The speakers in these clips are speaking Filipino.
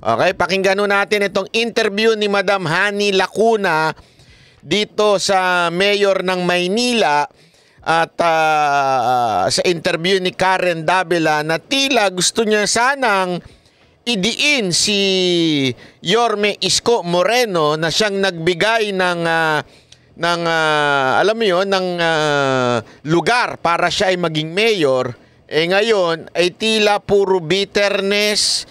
Okay, pakinggan natin itong interview ni Madam Hani Lacuna dito sa Mayor ng Maynila at sa interview ni Karen Davila na tila gusto niya sanang idiin si Yorme Isko Moreno na siyang nagbigay ng alam mo yun, ng lugar para siya ay maging mayor. Ngayon ay tila puro bitterness,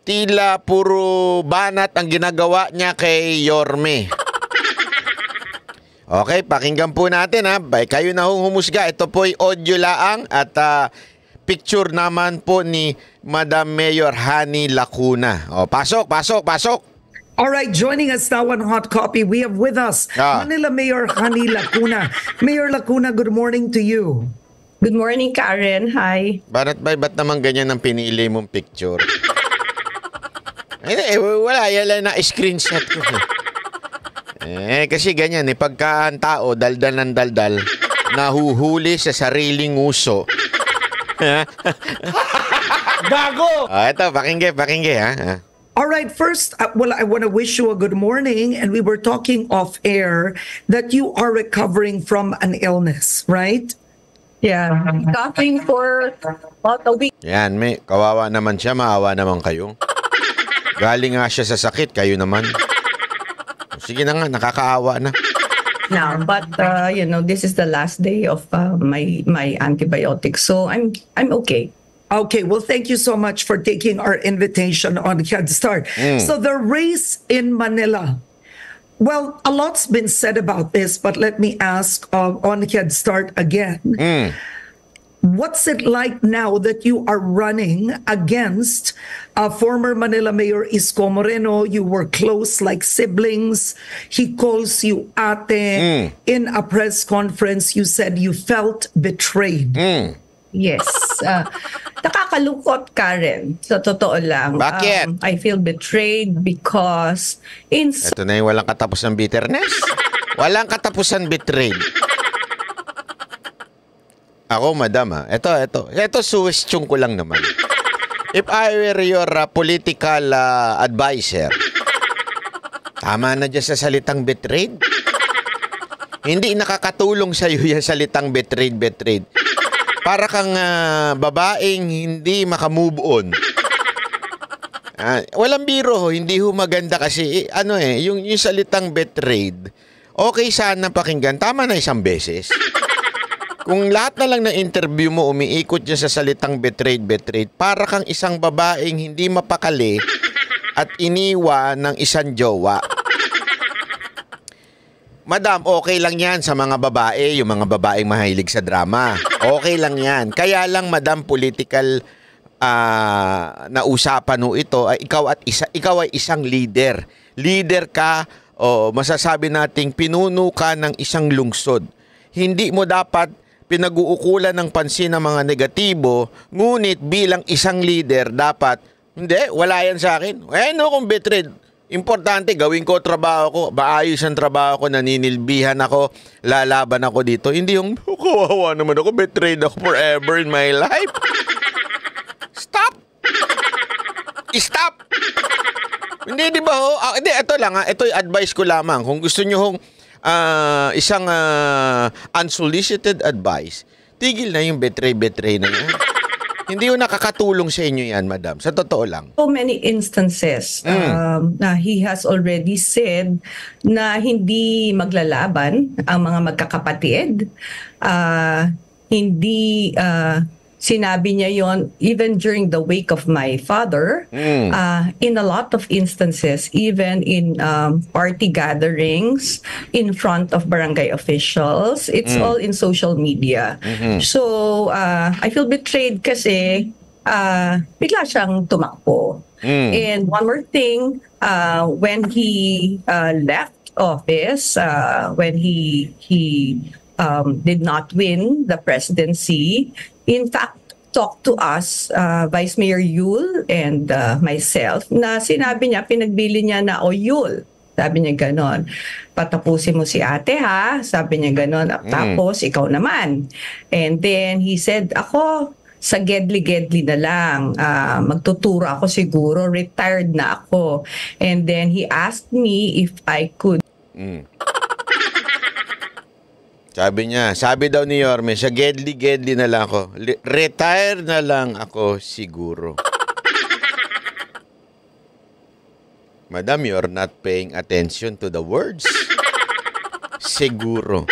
tila puro banat ang ginagawa niya kay Yorme. Okay, pakinggan po natin ha. Kayo na humusga. Ito po ay audio laang at picture naman po ni Madam Mayor Hani Lacuna. Pasok. All right, joining us now on Hot Copy, we have with us Manila Mayor Hani Lacuna. Mayor Lacuna, good morning to you. Good morning, Karen. Hi. Ba't naman ganyan ang pinili mong picture? Wala, yan lang na screenshot ko. Kasi ganyan, pagka ang tao, daldal ng daldal, nahuhuli sa sariling uso. Gago! Ito, pakingge, ha? All right, first, I want to wish you a good morning. And we were talking off air that you are recovering from an illness, right? Yeah, coughing for about a week. Yan, kawawa naman siya, maawa naman kayo. Galing nga siya sa sakit, kayo naman. Sige na nga, nakakaawa na. Now, but this is the last day of my antibiotics, so I'm okay. Okay, well, thank you so much for taking our invitation on Head Start. So the race in Manila. Well, a lot's been said about this, but let me ask on Head Start again. What's it like now that you are running against former Manila Mayor Isko Moreno? You were close like siblings. He calls you ate. In a press conference, you said you felt betrayed. Yes. Nakakalungkot, Karen. Sa totoo lang. Bakit? I feel betrayed because Ito na yung walang katapusan bitterness. Walang katapusan betrayed. Ako, madam, Ito, suwestiyon ko lang naman. If I were your political advisor, tama na dyan sa salitang betrayed. Hindi nakakatulong sa'yo yung salitang betrayed. Para kang babaeng hindi makamove on. Walang biro, hindi ho maganda kasi, yung salitang betrayed, okay sana pakinggan, tama na isang beses. Kung lahat na lang ng interview mo umiikot dyan sa salitang betrayed, para kang isang babaeng hindi mapakali at iniwan ng isang jowa. Madam, okay lang yan sa mga babae, yung mga babaeng mahilig sa drama. Okay lang yan. Kaya lang, madam, political na usapan ito, ikaw ay isang leader. Leader ka, masasabi nating pinuno ka ng isang lungsod. Hindi mo dapat pinag-uukulan ng pansin ng mga negatibo, ngunit bilang isang leader dapat, hindi, wala yan sa akin. Kung betrayed, importante, gawin ko trabaho ko, maayos ang trabaho ko, naninilbihan ako, lalaban ako dito. Hindi yung, kawawa naman ako, betrayed ako forever in my life. Stop! Hindi, di ba hindi, ito lang ito yung advice ko lamang. Kung gusto nyo isang unsolicited advice, tigil na yung betray na yan. Hindi yung nakakatulong sa inyo yan, madam. Sa totoo lang. So many instances na he has already said na hindi maglalaban ang mga magkakapatid. Hindi sinabi niya yon even during the wake of my father. In a lot of instances, even in party gatherings in front of barangay officials, it's all in social media. So I feel betrayed kasi bigla siyang tumakbo. And one more thing, when he left office, when he did not win the presidency, in fact, talked to us, Vice Mayor Yul and myself, na sinabi niya, pinagbili niya na, Yul, sabi niya ganon, patapusin mo si ate ha, sabi niya ganon, tapos ikaw naman. And then he said, ako, sa gedli-gedli na lang. Magtuturo ako siguro, retired na ako. And then he asked me if I could. Sabi daw ni Yorme, sa gedli-gedli na lang ako. Retire na lang ako siguro. Madam, you're not paying attention to the words. Siguro.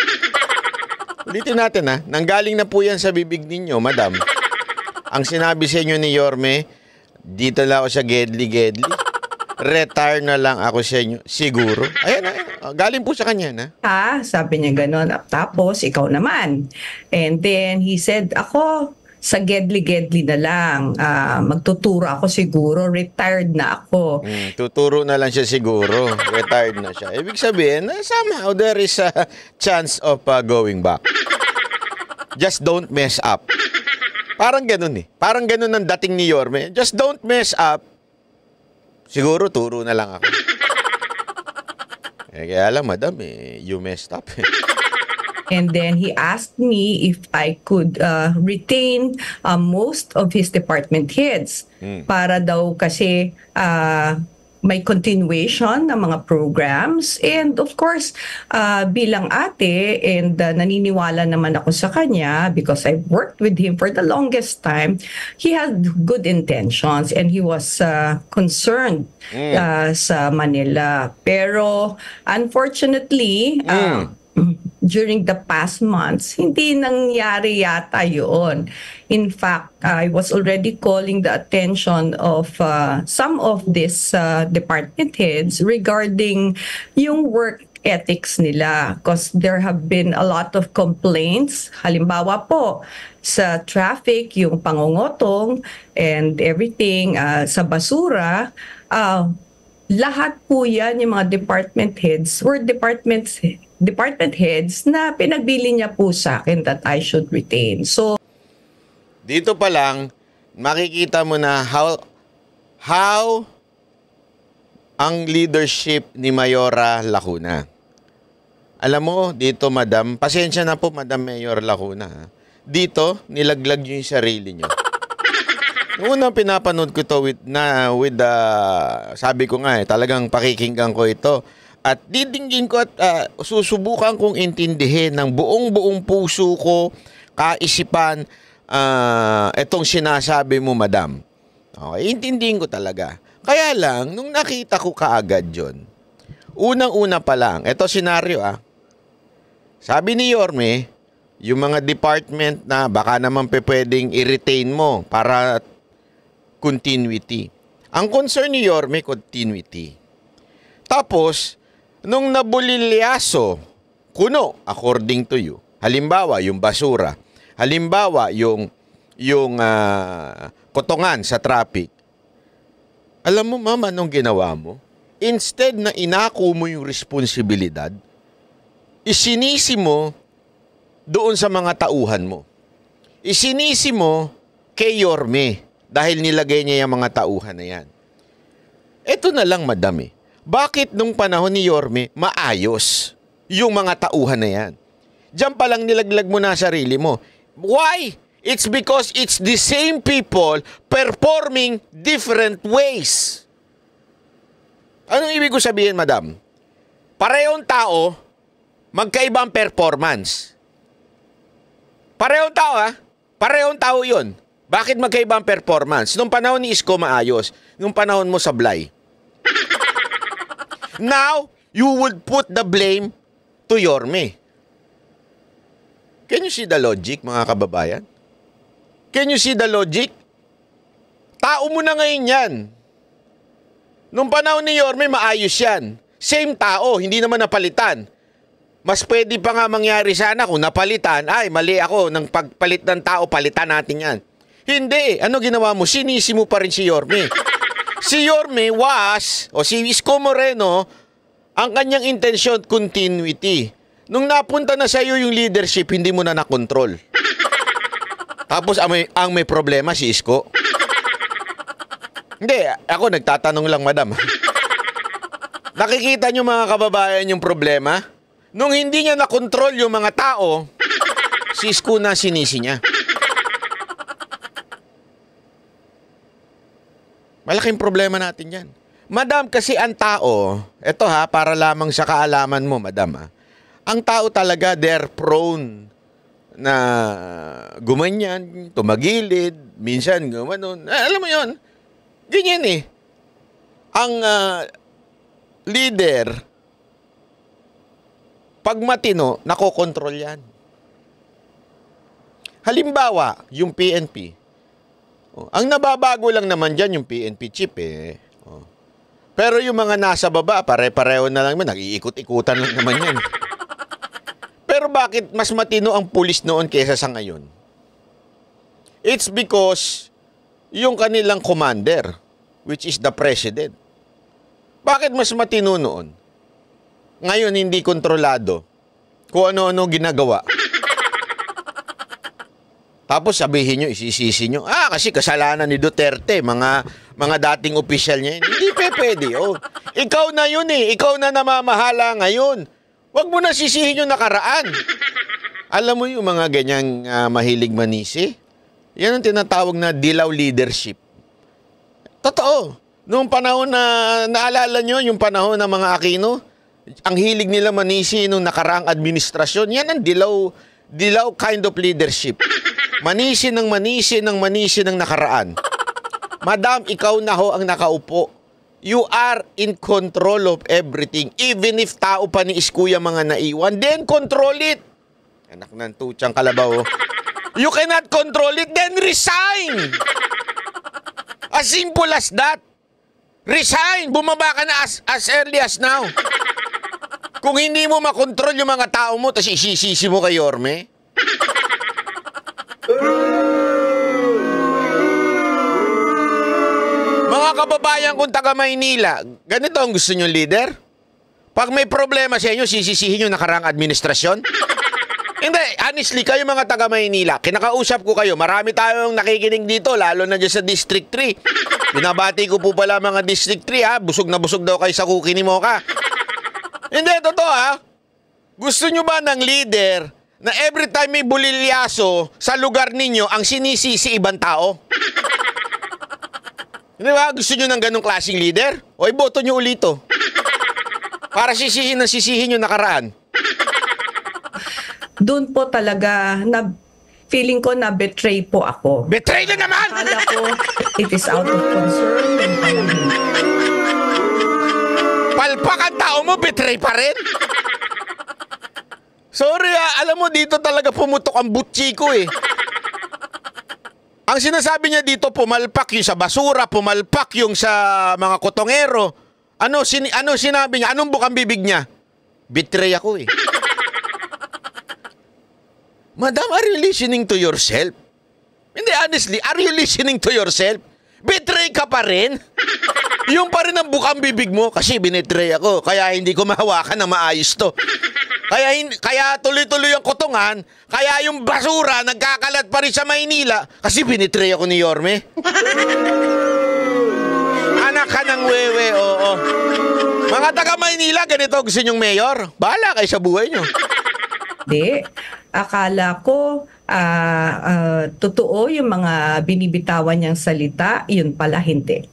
Ulitin natin nanggaling na po yan sa bibig ninyo, madam. Ang sinabi sa inyo ni Yorme, dito lang ako sa gedli-gedli. Retire na lang ako sa inyo. Siguro. Ayan. Galing po sa kanya na. Sabi niya gano'n. Tapos, ikaw naman. And then, he said, ako, sa gedli-gedli na lang. Magtuturo ako siguro. Retired na ako. Tuturo na lang siya siguro. Retired na siya. Ibig sabihin, somehow there is a chance of going back. Just don't mess up. Parang ganun Parang ganun ang dating ni Yorme. Just don't mess up. Siguro, turo na lang ako. Kaya lang, madam, you messed up. And then he asked me if I could retain most of his department heads para daw kasi may continuation ng mga programs. And of course, bilang ate, and naniniwala naman ako sa kanya because I've worked with him for the longest time, he had good intentions and he was concerned sa Manila. Pero unfortunately, during the past months, hindi nangyari yata yun. In fact, I was already calling the attention of some of these department heads regarding yung work ethics nila because there have been a lot of complaints. Halimbawa po, sa traffic, yung pangungotong and everything, sa basura, lahat po yan, yung mga department heads were department heads na pinagbili niya po sa akin that I should retain. So, dito pa lang, makikita mo na how ang leadership ni Mayora Lacuna. Alam mo, dito madam, pasensya na po madam Mayor Lacuna. Dito, nilaglag niyo yung sarili niyo. Unang pinapanood ko to sabi ko nga talagang pakikinggan ko ito. At didinggin ko at susubukan kong intindihin ng buong puso ko, kaisipan, itong sinasabi mo, madam. Okay, intindihin ko talaga. Kaya lang, nung nakita ko kaagad yun, unang-una pa lang, ito senaryo sabi ni Yorme, yung mga department na baka naman pwedeng i-retain mo para continuity. Ang concern ni Yorme, continuity. Tapos, nung nabulilyaso, kuno, according to you, halimbawa, yung basura, halimbawa, yung kotongan sa traffic, alam mo, ma'am, anong ginawa mo? Instead na inako mo yung responsibilidad, isinisi mo doon sa mga tauhan mo. Isinisi mo kay Yorme dahil nilagay niya yung mga tauhan na yan. Ito na lang, madam Bakit nung panahon ni Yorme maayos yung mga tauhan na yan? Diyan pa lang nilaglag mo na sarili mo. Why? It's because it's the same people performing different ways. Anong ibig ko sabihin, madam? Parehong tao, magkaibang performance. Parehong tao, Parehong tao yun. Bakit magkaibang performance? Nung panahon ni Isko maayos, nung panahon mo sablay. Now, you would put the blame to Yorme. Can you see the logic, mga kababayan? Can you see the logic? Tao mo na ngayon yan. Nung panahon ni Yorme, maayos yan. Same tao, hindi naman napalitan. Mas pwede pa nga mangyari sana kung napalitan. Ay, mali ako. Nang pagpalit ng tao, palitan natin yan. Hindi. Ano ginawa mo? Sinisi mo pa rin si Yorme. Si Yorme si Isko Moreno, ang kanyang intensyon, continuity. Nung napunta na sa'yo yung leadership, hindi mo na nakontrol. Tapos ang may problema si Isko. Hindi, ako nagtatanong lang, madam. Nakikita nyo mga kababayan yung problema? Nung hindi niya nakontrol yung mga tao, si Isko na sinisi niya. Malaking problema natin yan. Madam, kasi ang tao, eto ha, para lamang sa kaalaman mo, madam ha, ang tao talaga, they're prone na gumanyan, tumagilid, minsan gumanon. Alam mo yon, ganyan eh. Ang leader, pag matino, nakokontrol yan. Halimbawa, yung PNP. Ang nababago lang naman dyan yung PNP chief eh. Pero yung mga nasa baba, pare-pareho na lang naman, nag-iikot-ikutan lang naman yan. Pero bakit mas matino ang pulis noon kaysa sa ngayon? It's because yung kanilang commander, which is the president. Bakit mas matino noon? Ngayon hindi kontrolado kung ano-ano ginagawa. Tapos sabihin nyo, isisisi nyo, kasi kasalanan ni Duterte, mga dating opisyal niya. Hindi pwede. Oh. Ikaw na yun eh. Ikaw na namamahala ngayon. Huwag mo na sisihin yung nakaraan. Alam mo yung mga ganyang mahilig manisi? Yan ang tinatawag na dilaw leadership. Totoo. Noong panahon na, naalala nyo yung panahon ng mga Aquino, ang hilig nila manisi nung nakaraang administrasyon, yan ang dilaw kind of leadership. Manisi ng nakaraan. Madam, ikaw na ho ang nakaupo. You are in control of everything. Even if tao pa ni Iskuya mga naiwan, then control it. Anak ng tutsang kalabaw. You cannot control it, then resign. As simple as that. Resign. Bumaba ka na as early as now. Kung hindi mo makontrol yung mga tao mo, tapos isisisi mo kay Yorme. Mga kababayan kong taga Maynila, ganito ang gusto nyo leader? Pag may problema sa inyo, sisisihin nyo nakarang administrasyon? Hindi, honestly, kayo mga taga Maynila, kinakausap ko kayo, marami tayong nakikinig dito, lalo na dyan sa District 3. Binabati ko po pala mga District 3 ha, busog na busog daw kayo sa cookie ni Mocha. Hindi, totoo ha. Gusto nyo ba ng leader na every time may bulilyaso sa lugar ninyo, ang sinisisi ibang tao? Hindi ba? Gusto nyo ng ganong klaseng leader? O iboto nyo ulito. Para sisihin yung nakaraan. Doon po talaga, feeling ko na betray po ako. Betray na naman! Akala ko, it is out of concern. Palpak ang tao mo, betray pa rin? Sorry alam mo dito talaga pumutok ang butchi ko eh. Ang sinasabi niya dito, pumalpak yung sa basura, pumalpak yung sa mga kotongero. Ano sinabi niya? Anong bukang bibig niya? Betray ako eh. Madam, are you listening to yourself? Hindi, honestly, are you listening to yourself? Betray ka pa rin? Yung pa rin ang bukang bibig mo, kasi binetray ako, kaya hindi ko mahawakan na maayos to. Kaya tuloy-tuloy ang kotongan, kaya yung basura nagkakalat pa rin sa Maynila kasi binitray ako ni Yorme. Anak ka ng wewe, oo. Mga taga Maynila, ganito gusto nyong mayor? Bahala kayo sa buhay nyo. Hindi. Akala ko, totoo yung mga binibitawan niyang salita, yun pala hindi.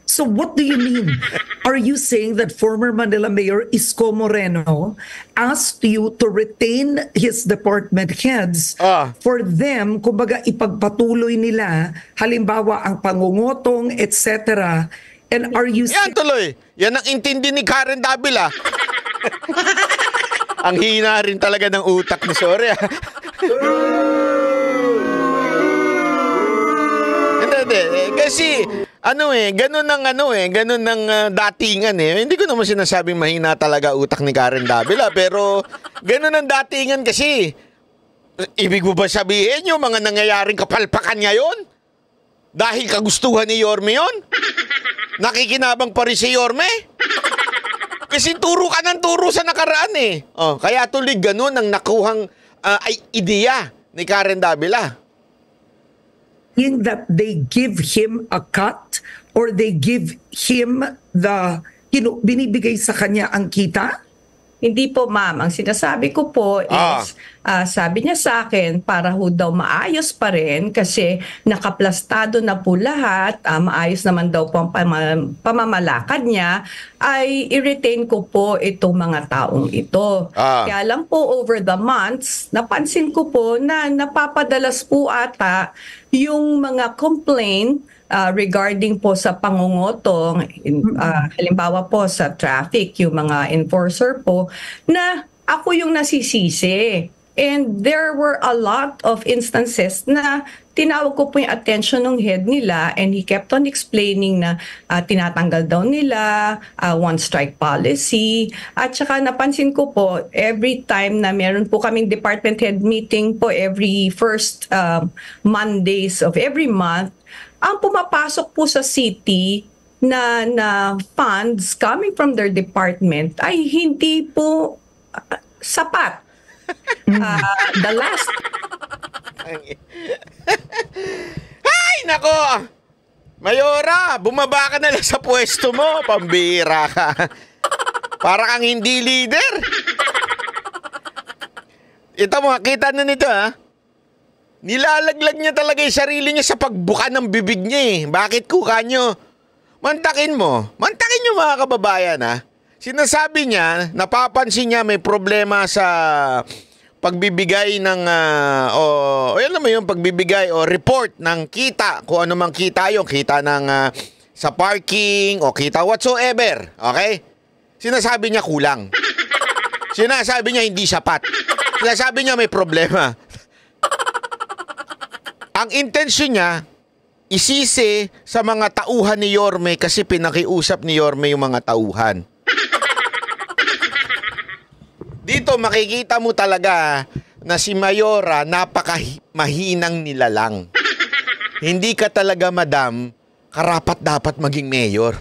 So what do you mean? Are you saying that former Manila Mayor Isko Moreno asked you to retain his department heads for them, kumbaga ipagpatuloy nila, halimbawa ang pangungutong, etc. And are you... Yan tuloy. Yan ang intindi ni Karen Davila. Ang hina rin talaga ng utak ni Sorry. Hindi. Kasi... ganun ng datingan eh. Hindi ko naman sinasabing mahina talaga utak ni Karen Davila, pero ganun ang datingan kasi. Ibig mo ba sabihin yung mga nangyayaring kapalpakan ngayon? Dahil kagustuhan ni Yorme yun? Nakikinabang pa rin si Yorme? Kasi turo ka ng turo sa nakaraan eh. Kaya tuloy ganun ang nakuhang ideya ni Karen Davila. That they give him a cut or they give him binibigay sa kanya ang kita? Hindi po, ma'am. Ang sinasabi ko po is, sabi niya sa akin, para ho daw maayos pa rin kasi nakaplastado na po lahat, maayos naman daw po ang pamamalakad niya, ay i-retain ko po itong mga taong ito. Kaya lang po, over the months, napansin ko po na napapadalas po ata yung mga complaint regarding po sa pangungutong, halimbawa po sa traffic, yung mga enforcer po, na ako yung nasisisi. And there were a lot of instances na tinawag ko po yung attention ng head nila and he kept on explaining na tinatanggal daw nila, one strike policy. At saka napansin ko po, every time na meron po kaming department head meeting po every first Mondays of every month, ang pumapasok po sa city na funds coming from their department ay hindi po sapat. The last... Ay, nako! Mayora, bumaba ka na lang sa pwesto mo. Pambira ka. Para kang hindi leader. Ito mo, kita na nito ha. Nilalaglag niya talaga yung sarili niya sa pagbuka ng bibig niya eh. Bakit kuka nyo? Mantakin mo. Mantakin nyo mga kababayan ha. Sinasabi niya, napapansin niya may problema sa pagbibigay ng, yan naman yung pagbibigay o report ng kita. Kung ano mang kita yung kita ng sa parking o kita whatsoever. Okay? Sinasabi niya kulang. Sinasabi niya hindi sapat. Sinasabi niya may problema. Ang intensyon niya, isisi sa mga tauhan ni Yorme kasi pinakiusap ni Yorme yung mga tauhan. Dito makikita mo talaga na si Mayora napakamahinang nilalang. Hindi ka talaga, madam, karapat dapat maging mayor.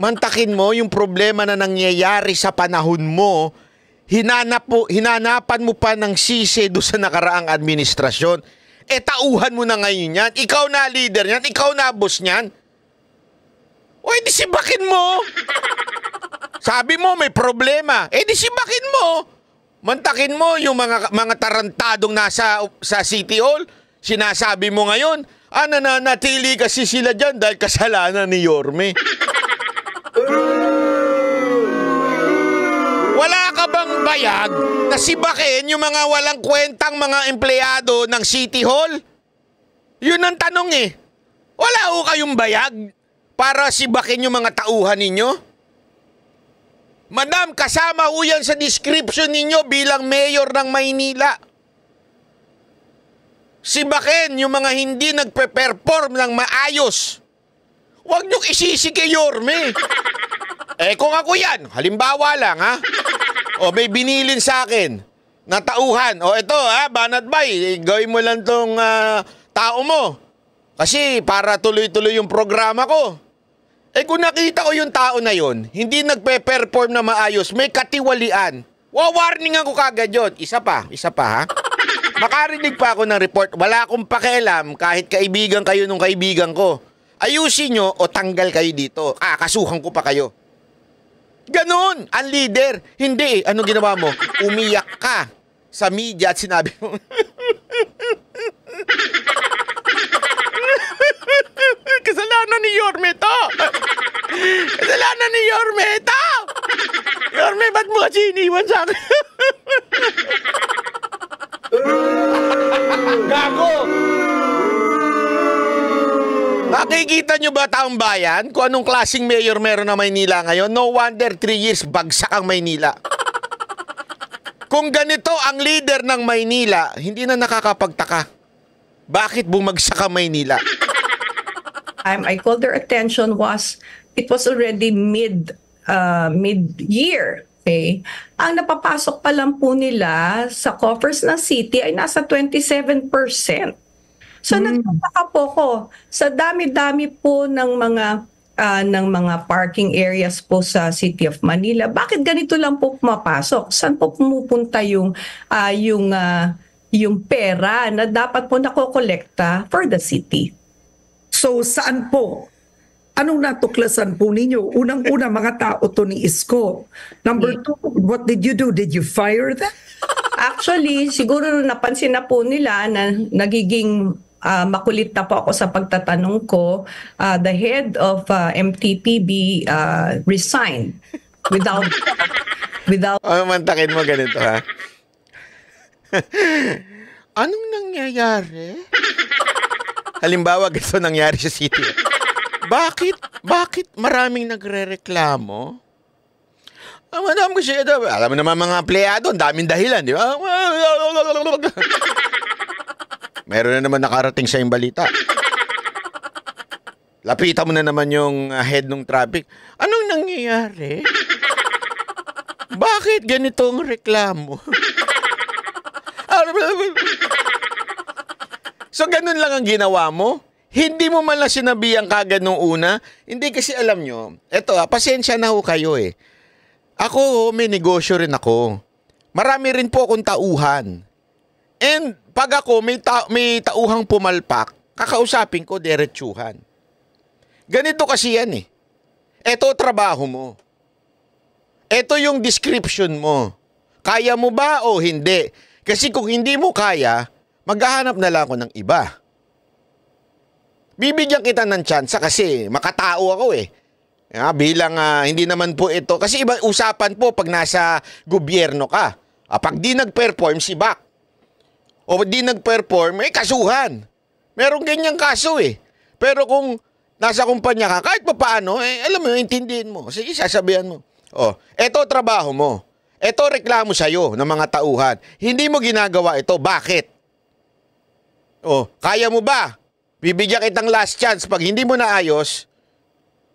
Mantakin mo yung problema na nangyayari sa panahon mo, hinanapan mo pa ng sisi doon sa nakaraang administrasyon. Tauhan mo na ngayon yan. Ikaw na leader yan. Ikaw na boss niyan. O, di sibakin mo. Sabi mo may problema. Di sibakin mo. Mantakin mo yung mga tarantadong nasa sa City Hall. Sinasabi mo ngayon, nananatili kasi sila dyan dahil kasalanan ni Yorme. Wala ka bang bayag na sibakin yung mga walang kwentang mga empleyado ng City Hall? Yun ang tanong eh. Wala ho kayong bayag para sibakin yung mga tauhan ninyo? Madam, kasama ho yan sa description ninyo bilang mayor ng Maynila. Sibakin yung mga hindi nagpe-perform ng maayos. Huwag niyong isisi kay Yorme. Kung ako yan, halimbawa lang ha, o may binilin sa akin na tauhan, ito Banat Bay, gawin mo lang tong tao mo kasi para tuloy-tuloy yung programa ko. Kung nakita ko yung tao na yon, hindi nagpe-perform na maayos, may katiwalian, wawarning ako kagad yun. Isa pa ha. Makarinig pa ako ng report, wala akong pakialam kahit kaibigan kayo nung kaibigan ko. Ayusin nyo o tanggal kayo dito, kasuhan ko pa kayo. Ganon, ang leader. Hindi, ano ginawa mo? Umiyak ka sa media at sinabi mo, kasalanan ni Yorme to. Kasalanan ni Yorme to. Yorme, ba't mo kasi iniwan sa akin? Gago! Nakikita nyo ba taong bayan kung anong klaseng mayor meron na Maynila ngayon? No wonder 3 years bagsak ang Maynila. Kung ganito ang leader ng Maynila, hindi na nakakapagtaka. Bakit bumagsak ang Maynila? I called their attention it was already mid-year. Okay? Ang napapasok pa lang po nila sa coffers ng city ay nasa 27%. So nagtataka po ko sa dami-dami po ng mga parking areas po sa City of Manila. Bakit ganito lang po pumapasok? Saan po pumupunta yung pera na dapat po nakokolekta for the city? So saan po Anong natuklasan po ninyo? Unang-una, mga tao to ni Isko. Number two, what did you do? Did you fire them? Actually, siguro napansin na po nila na nagiging makulit na po ako sa pagtatanong ko. The head of MTPB resigned without Mantakin mo ganito, ha? Anong nangyayari? Halimbawa, ganito nangyari sa city. Bakit maraming nagrereklamo? Madam ko siya, alam mo naman mga empleyado, ang daming dahilan, di ba? Meron na naman nakarating sa yung balita. Lapitan mo na naman yung head ng traffic. Anong nangyayari? Bakit ganitong reklamo? So, ganun lang ang ginawa mo? Hindi mo man lang sinabihan kagad nung una? Hindi kasi alam nyo, eto pasensya na ho kayo eh. Ako, may negosyo rin ako. Marami rin po akong tauhan. And pag ako may tauhang pumalpak, kakausapin ko diretsuhan. Ganito kasi yan eh. Eto trabaho mo. Eto yung description mo. Kaya mo ba o hindi? Kasi kung hindi mo kaya, maghahanap na lang ako ng iba. Bibigyan kita ng tsansa kasi makatao ako eh. Bilang hindi naman po ito. Kasi iba usapan po pag nasa gobyerno ka. Pag di nag-perform, si back. O di nag-perform, kasuhan. Merong ganyang kaso eh. Pero kung nasa kumpanya ka, kahit pa paano, alam mo, intindihin mo. Sige, sasabihan mo. Eto trabaho mo. Eto reklamo sa'yo ng mga tauhan. Hindi mo ginagawa ito. Bakit? Kaya mo ba? Bibigyan kitang last chance. Pag hindi mo naayos,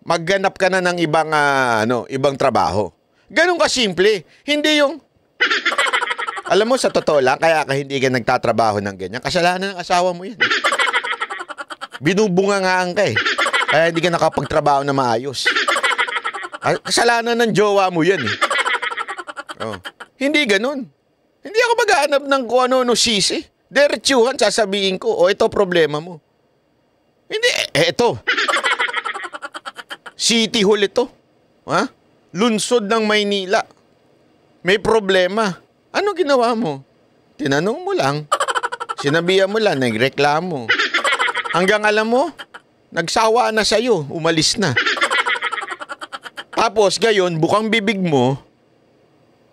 magganap ka na ng ibang trabaho. Ganun ka simple. Hindi yung... Alam mo, sa totoo lang, kaya ka hindi ka nagtatrabaho ng ganyan. Kasalanan ng asawa mo yan. Binubungangaan ka eh. Kaya hindi ka nakapagtrabaho na maayos. Kasalanan ng jowa mo yan eh. Hindi ganun. Hindi ako maghahanap ng kung ano sisi. Diretsuhan, sasabihin ko, ito problema mo. Hindi, ito. City Hall ito. Lunsod ng Maynila. May problema. Ano ginawa mo? Tinanong mo lang. Sinabihan mo lang, nagreklamo. Hanggang alam mo, nagsawa na sa'yo, umalis na. Tapos gayon, bukang bibig mo,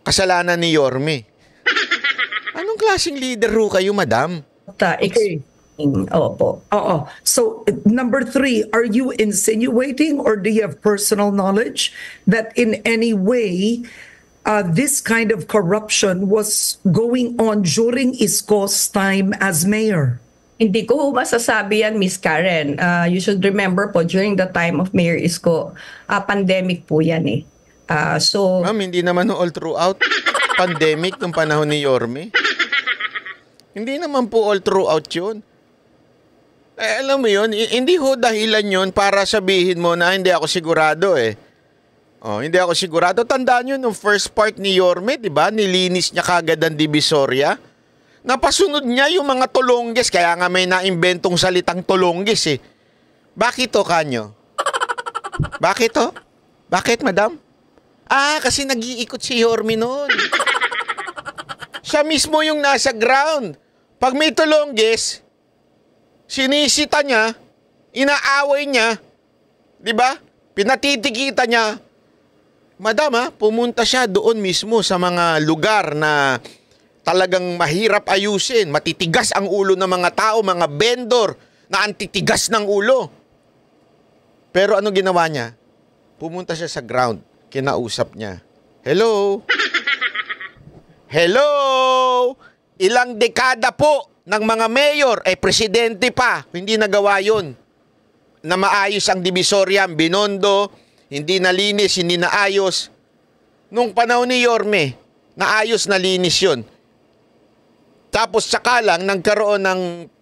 kasalanan ni Yorme. Anong klaseng leader ho kayo, madam? Okay. Opo. So, number 3, are you insinuating or do you have personal knowledge that in any way this kind of corruption was going on during Isko's time as mayor? Hindi ko masasabi yan, Miss Karen. You should remember po, during the time of Mayor Isko, pandemic po yan eh. So, ma'am, hindi naman all throughout pandemic nung panahon ni Yorme. Hindi naman po all throughout yun. Alam mo yun, hindi ho dahilan yun para sabihin mo na hindi ako sigurado eh. Hindi ako sigurado. Tandaan nyo, nung first part ni Yorme, di ba? Nilinis niya kagad ang Divisoria. Napasunod niya yung mga tulongges. Kaya nga may naimbentong salitang tulongges eh. Bakit to, Kanyo? Bakit to? Bakit, madam? Kasi nag-iikot si Yorme noon. Siya mismo yung nasa ground. Pag may tulongges, sinisita niya, inaaway niya, di ba? Pinatitikita niya. Madam, pumunta siya doon mismo sa mga lugar na talagang mahirap ayusin. Matitigas ang ulo ng mga tao, mga vendor na antitigas ng ulo. Pero ano ginawa niya? Pumunta siya sa ground, kinausap niya. Hello? Hello? Ilang dekada po ng mga mayor, presidente pa, hindi nagawa yun. Na maayos ang Divisoria, Binondo, hindi nalinis, hindi naayos. Nung panahon ni Yorme, naayos, nalinis yun. Tapos saka lang, nagkaroon ng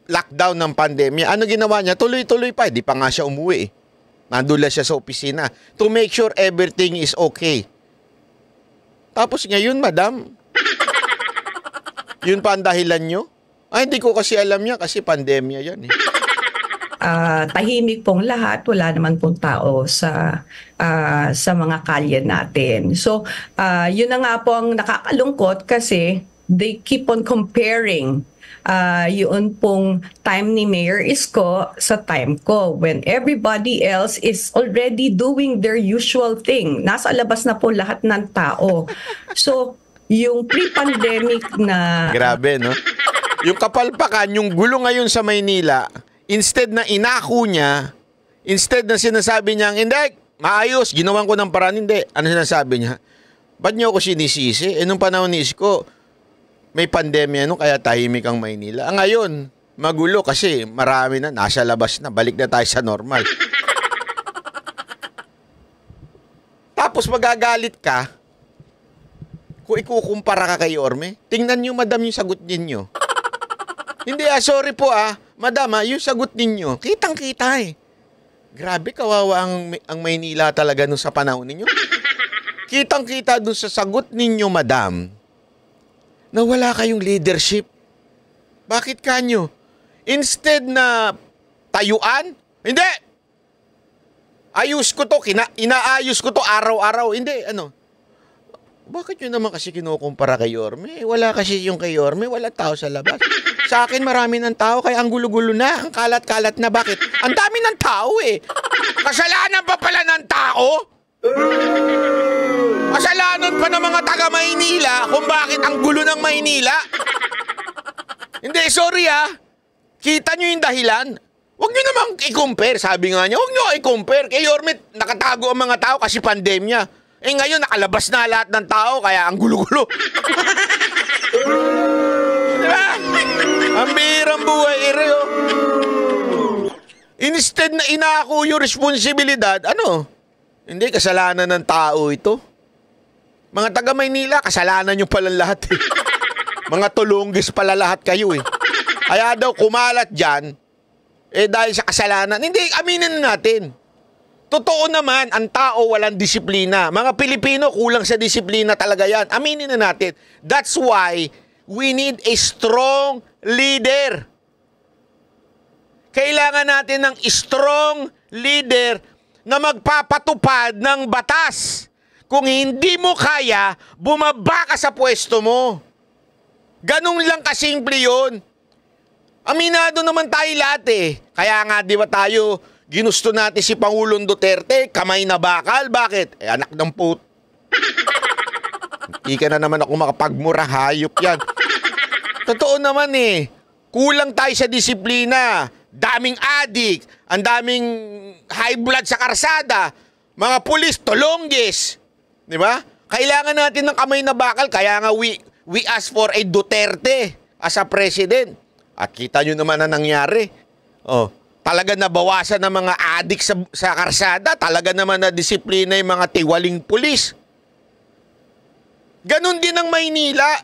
lockdown ng pandemya. Ano ginawa niya? Tuloy-tuloy pa. Di pa nga siya umuwi eh. Nandun lang siya sa opisina to make sure everything is okay. Tapos ngayon, madam, yun pa ang dahilan nyo? Hindi ko kasi alam niya kasi pandemya yan eh. tahimik pong lahat, wala naman pong tao sa mga kalye natin. So, yun na nga po ang nakakalungkot kasi they keep on comparing yun pong time ni Mayor Isko sa time ko when everybody else is already doing their usual thing. Nasa labas na po lahat ng tao. So, yung pre-pandemic na... Grabe, no? Yung kapalpakan, yung gulo ngayon sa Maynila, instead na inako niya, instead na sinasabi niya, hindi, maayos, ginawan ko ng paraan, hindi. Ano sinasabi niya? Ba't niyo ako sinisisi? Nung panahon ni Isko, may pandemya kaya tahimik ang Maynila. Ngayon, magulo kasi marami na, nasa labas na, balik na tayo sa normal. Tapos magagalit ka kung ikukumpara ka kay Yorme. Tingnan niyo, madam, yung sagot ninyo. Hindi sorry po madam yung sagot ninyo, kitang-kita Grabe, kawawa ang Maynila talaga nung sa panahon ninyo. Kitang-kita dun sa sagot ninyo, madam, na wala kayong leadership. Bakit kanyo? Instead na tayuan, hindi. Ayos ko to, inaayos ko to araw-araw. Hindi, Bakit yun naman kasi kinukumpara kay Yorme? Wala kasi yung kay Yorme, wala tao sa labas. Sa akin marami ng tao, kaya ang gulo-gulo na, ang kalat-kalat na. Bakit? Ang dami ng tao Kasalanan pa pala ng tao? Kasalanan pa ng mga taga-Maynila kung bakit ang gulo ng Maynila? Hindi, sorry Kita nyo yung dahilan. Huwag nyo namang i-compare. Sabi nga niya, huwag nyo i-compare. Kay Yorme, nakatago ang mga tao kasi pandemya. Ngayon, nakalabas na lahat ng tao, kaya ang gulo-gulo. Diba? Ang bihirang buhay, Instead na inako yung responsibilidad, Hindi, kasalanan ng tao ito. Mga taga-Maynila, kasalanan nyo pala lahat Mga tulunggis pala lahat kayo Kaya daw kumalat dyan, dahil sa kasalanan. Hindi, aminin natin. Totoo naman, ang tao walang disiplina. Mga Pilipino, kulang sa disiplina talaga yan. Aminin na natin. That's why we need a strong leader. Kailangan natin ng strong leader na magpapatupad ng batas. Kung hindi mo kaya, bumaba ka sa pwesto mo. Ganun lang kasimple yun. Aminado naman tayo lahat Kaya nga, di ba tayo... Ginusto natin si Pangulong Duterte, kamay na bakal. Bakit? Anak ng put. Hindi ka na naman ako makapagmura, hayop yan. Totoo naman Kulang tayo sa disiplina. Daming adik, ang daming high blood sa karsada. Mga pulis, tulonggis. Di ba? Kailangan natin ng kamay na bakal. Kaya nga we ask for a Duterte as a president. At kita nyo naman na nangyari. Talaga nabawasan ng mga adik sa karsada. Talaga naman na disiplina yung mga tiwaling pulis. Ganon din ang Maynila.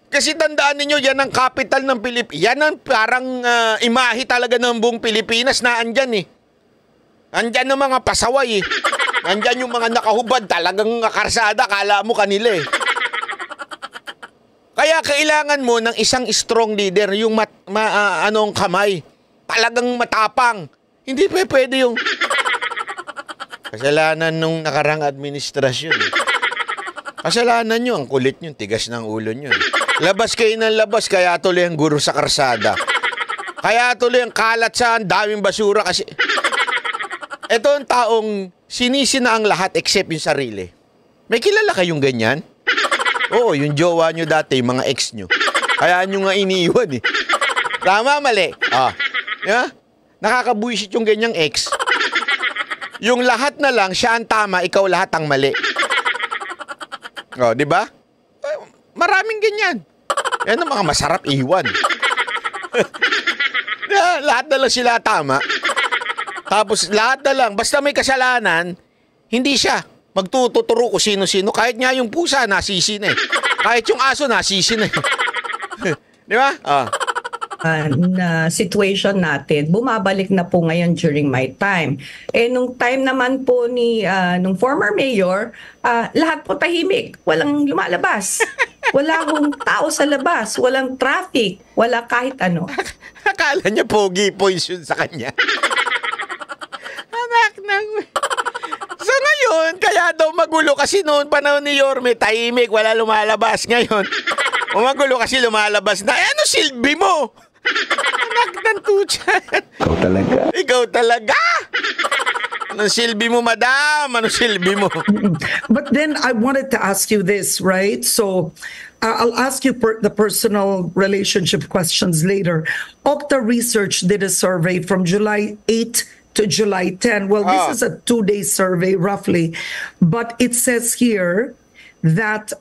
Kasi tandaan ninyo, yan ang capital ng Pilipinas. Yan ang parang imahe talaga ng buong Pilipinas na andyan Andyan ang mga pasaway Andyan yung mga nakahubad. Talagang karsada, kala mo kanila Kaya kailangan mo ng isang strong leader, yung kamay. Talagang matapang. Hindi pwede yung kasalanan nung nakarang administrasyon. Kasalanan nyo, ang kulit nyo, tigas ng ulo nyo. Labas kayo ng labas, kaya tuloy ang guro sa karsada. Kaya tuloy ang kalat sa daming basura kasi... Ito ang taong sinisi na ang lahat except yung sarili. May kilala kayong ganyan? Oo, yung jowa nyo dati, mga ex nyo. Kaya nyo nga iniiwan Tama, mali. Nakakabuisit yung ganyang ex. Yung lahat na lang, siya ang tama, ikaw lahat ang mali. Di ba? Maraming ganyan. Yan ang mga masarap iwan. Lahat na lang sila tama. Tapos lahat na lang, basta may kasalanan, hindi siya magtuturo kung sino-sino. Kahit nga yung pusa, nasisi na Kahit yung aso, nasisi na Di ba? Na situation natin, bumabalik na po ngayon during my time. Nung time naman po nung former mayor, lahat po tahimik, walang lumalabas. Wala akong tao sa labas, walang traffic, wala kahit ano. Akala niya pogi points yun sa kanya. Anak ng... So ngayon, kaya daw magulo kasi noon panahon ni Yorme, tahimik, wala lumalabas. Ngayon, magulo kasi lumalabas na. Ano silbi mo? Anak ng tutsan. Ikaw talaga. Ikaw talaga? Anong silbi mo, madam? Anong silbi mo? But then I wanted to ask you this, right? So I'll ask you the personal relationship questions later. Okta Research did a survey from July 8 to July 10. Well, this is a 2-day survey roughly, but it says here that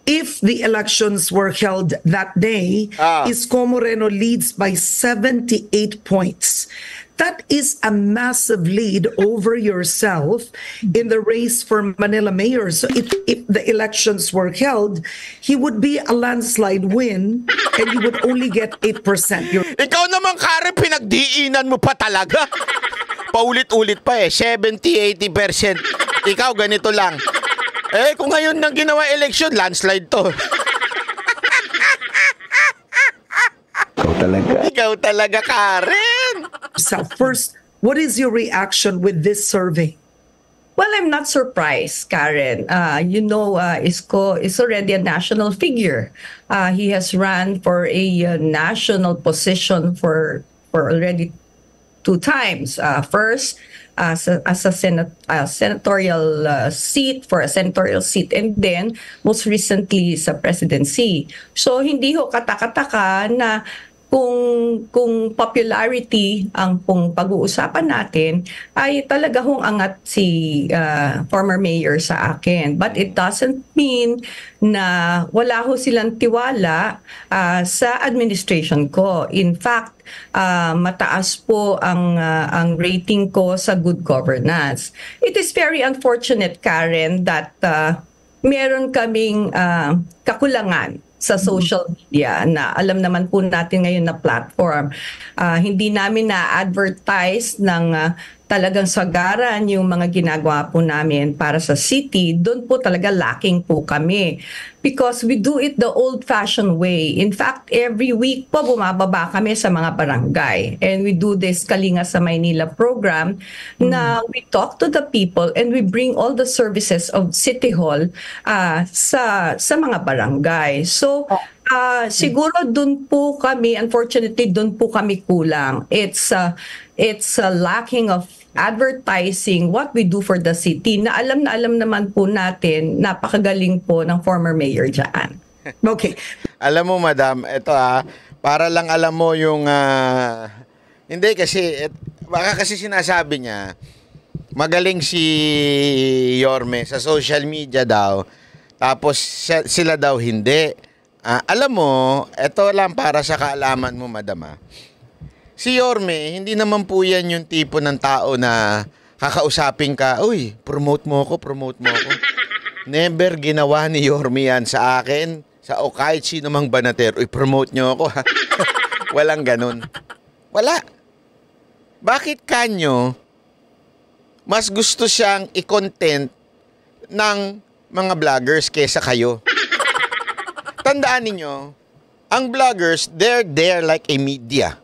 if the elections were held that day, Isko Moreno leads by 78 points. That is a massive lead over yourself in the race for Manila mayor. So if the elections were held, he would be a landslide win and you would only get 8%. Ikaw naman, Karen, pinagdiinan mo pa talaga. Paulit-ulit pa 70-80%. Ikaw, ganito lang. Kung ngayon nang ginawa election, landslide to. Ikaw talaga. Ikaw talaga, Karen. So first, what is your reaction with this survey? Well, I'm not surprised, Karen. Isko is already a national figure. He has run for a national position for already 2 times. First, as a senatorial seat, and then most recently sa presidency. So hindi ho katakataka na kung popularity ang pag-uusapan natin, ay talaga hong angat si former mayor sa akin. But it doesn't mean na wala ho silang tiwala sa administration ko. In fact, mataas po ang rating ko sa good governance. It is very unfortunate, Karen, that meron kaming kakulangan sa social media na alam naman po natin ngayon na platform. Hindi namin na-advertise ng talagang sagaran yung mga ginagawa po namin para sa city. Doon po talaga lacking po kami. Because we do it the old-fashioned way. In fact, every week po bumababa kami sa mga barangay. And we do this Kalinga sa Maynila program na we talk to the people and we bring all the services of City Hall sa mga barangay. So, siguro dun po kami, unfortunately, dun po kami kulang. It's lacking of advertising what we do for the city na alam naman po natin, napakagaling po ng former mayor dyan. Okay. Alam mo, madam, ito para lang alam mo yung hindi kasi baka kasi sinasabi niya magaling si Yorme sa social media daw, tapos sila daw hindi. Alam mo, ito lang para sa kaalaman mo, madam. Si Yorme, hindi naman po yan yung tipo ng tao na kakausapin ka, uy, promote mo ako. Never ginawa ni Yorme yan sa akin, o kahit sino mang banater, uy, promote nyo ako. Walang ganun. Wala. Bakit kanyo, mas gusto siyang i-content ng mga vloggers kesa kayo? Tandaan ninyo, ang vloggers, they're there like a media.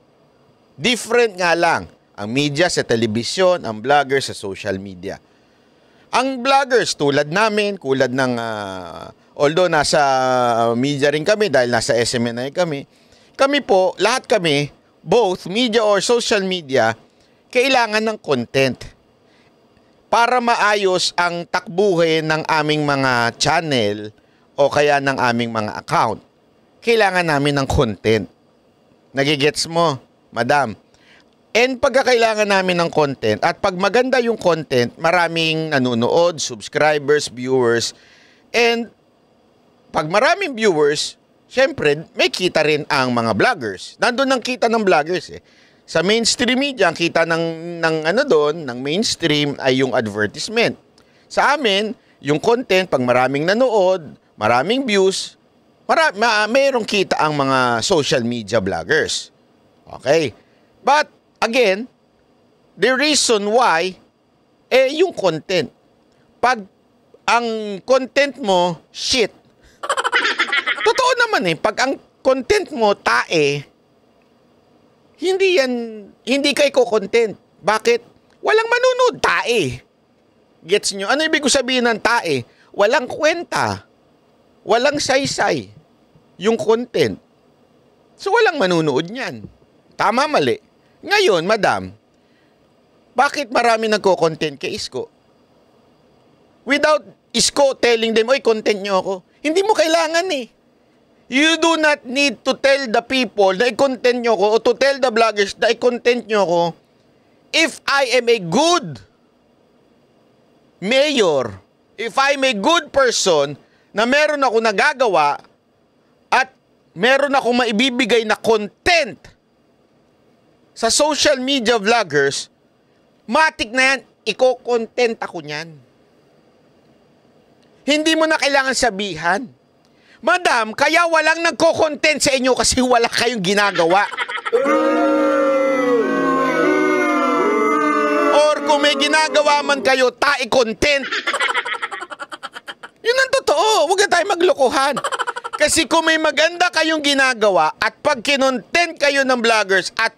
Different nga lang. Ang media sa telebisyon, ang vloggers sa social media. Ang vloggers, tulad namin, tulad ng, although nasa media rin kami, dahil nasa SMNI kami po, lahat kami, both media or social media, kailangan ng content. Para maayos ang takbuhin ng aming mga channel o kaya ng aming mga account, kailangan namin ng content. Nagigets mo, madam? And pagkakailangan namin ng content, at pag maganda yung content, maraming nanonood, subscribers, viewers, and pag maraming viewers, syempre, may kita rin ang mga vloggers. Nandun ang kita ng vloggers Sa mainstream media, ang kita ng mainstream ay yung advertisement. Sa amin, yung content, pag maraming nanood, maraming views, mayroong kita ang mga social media vloggers. Okay? But, again, the reason why, yung content. Pag ang content mo, shit. Totoo naman pag ang content mo, tae, hindi kayo ko-content. Bakit? Walang manunood, tae. Gets nyo? Ano ibig ko sabihin ng tae? Walang kwenta. Walang saysay. Yung content. So walang manunood niyan. Tama, mali. Ngayon, madam, bakit marami nagko-content kay Isko? Without Isko telling them, oy, content nyo ako. Hindi mo kailangan eh. You do not need to tell the people na i-content nyo ko o to tell the vloggers na i-content nyo ko if I am a good mayor, if I'm a good person na meron ako nagagawa at meron ako maibibigay na content sa social media vloggers, matik na yan, iko-content ako niyan. Hindi mo na kailangan sabihan. Madam, kaya walang nagko-content sa inyo kasi wala kayong ginagawa. Or kung may ginagawa man kayo, content. Yun ang totoo. Huwag na tayo maglokohan. Kasi kung may maganda kayong ginagawa at pag kinontent kayo ng vloggers at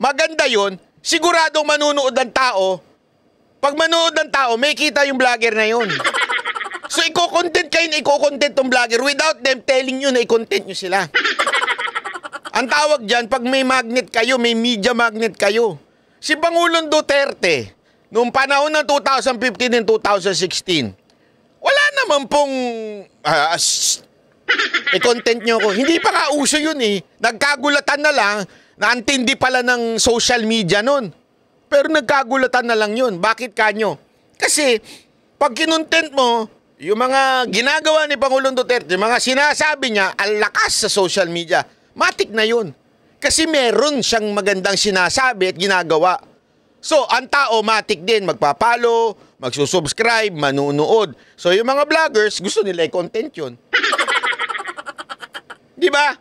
maganda yun, siguradong manunood ng tao. Pag manunood ng tao, may kita yung vlogger na yun. So, iko-content kayo na iko-content tong vlogger without them telling you na i-content nyo sila. Ang tawag dyan, pag may magnet kayo, may media magnet kayo. Si Pangulong Duterte, noong panahon ng 2015 and 2016, wala naman pong i-content nyo ko. Hindi pa nga uso yun eh. Nagkagulatan na lang na antindi pala ng social media nun. Pero nagkagulatan na lang yun. Bakit kanyo? Kasi, pag kinontent mo, yung mga ginagawa ni Pangulong Duterte, yung mga sinasabi niya, ang lakas sa social media, matik na yun. Kasi meron siyang magandang sinasabi at ginagawa. So, ang tao, matik din, magpapalo, magsusubscribe, manunood. So, yung mga vloggers, gusto nila i-content yun. Di ba?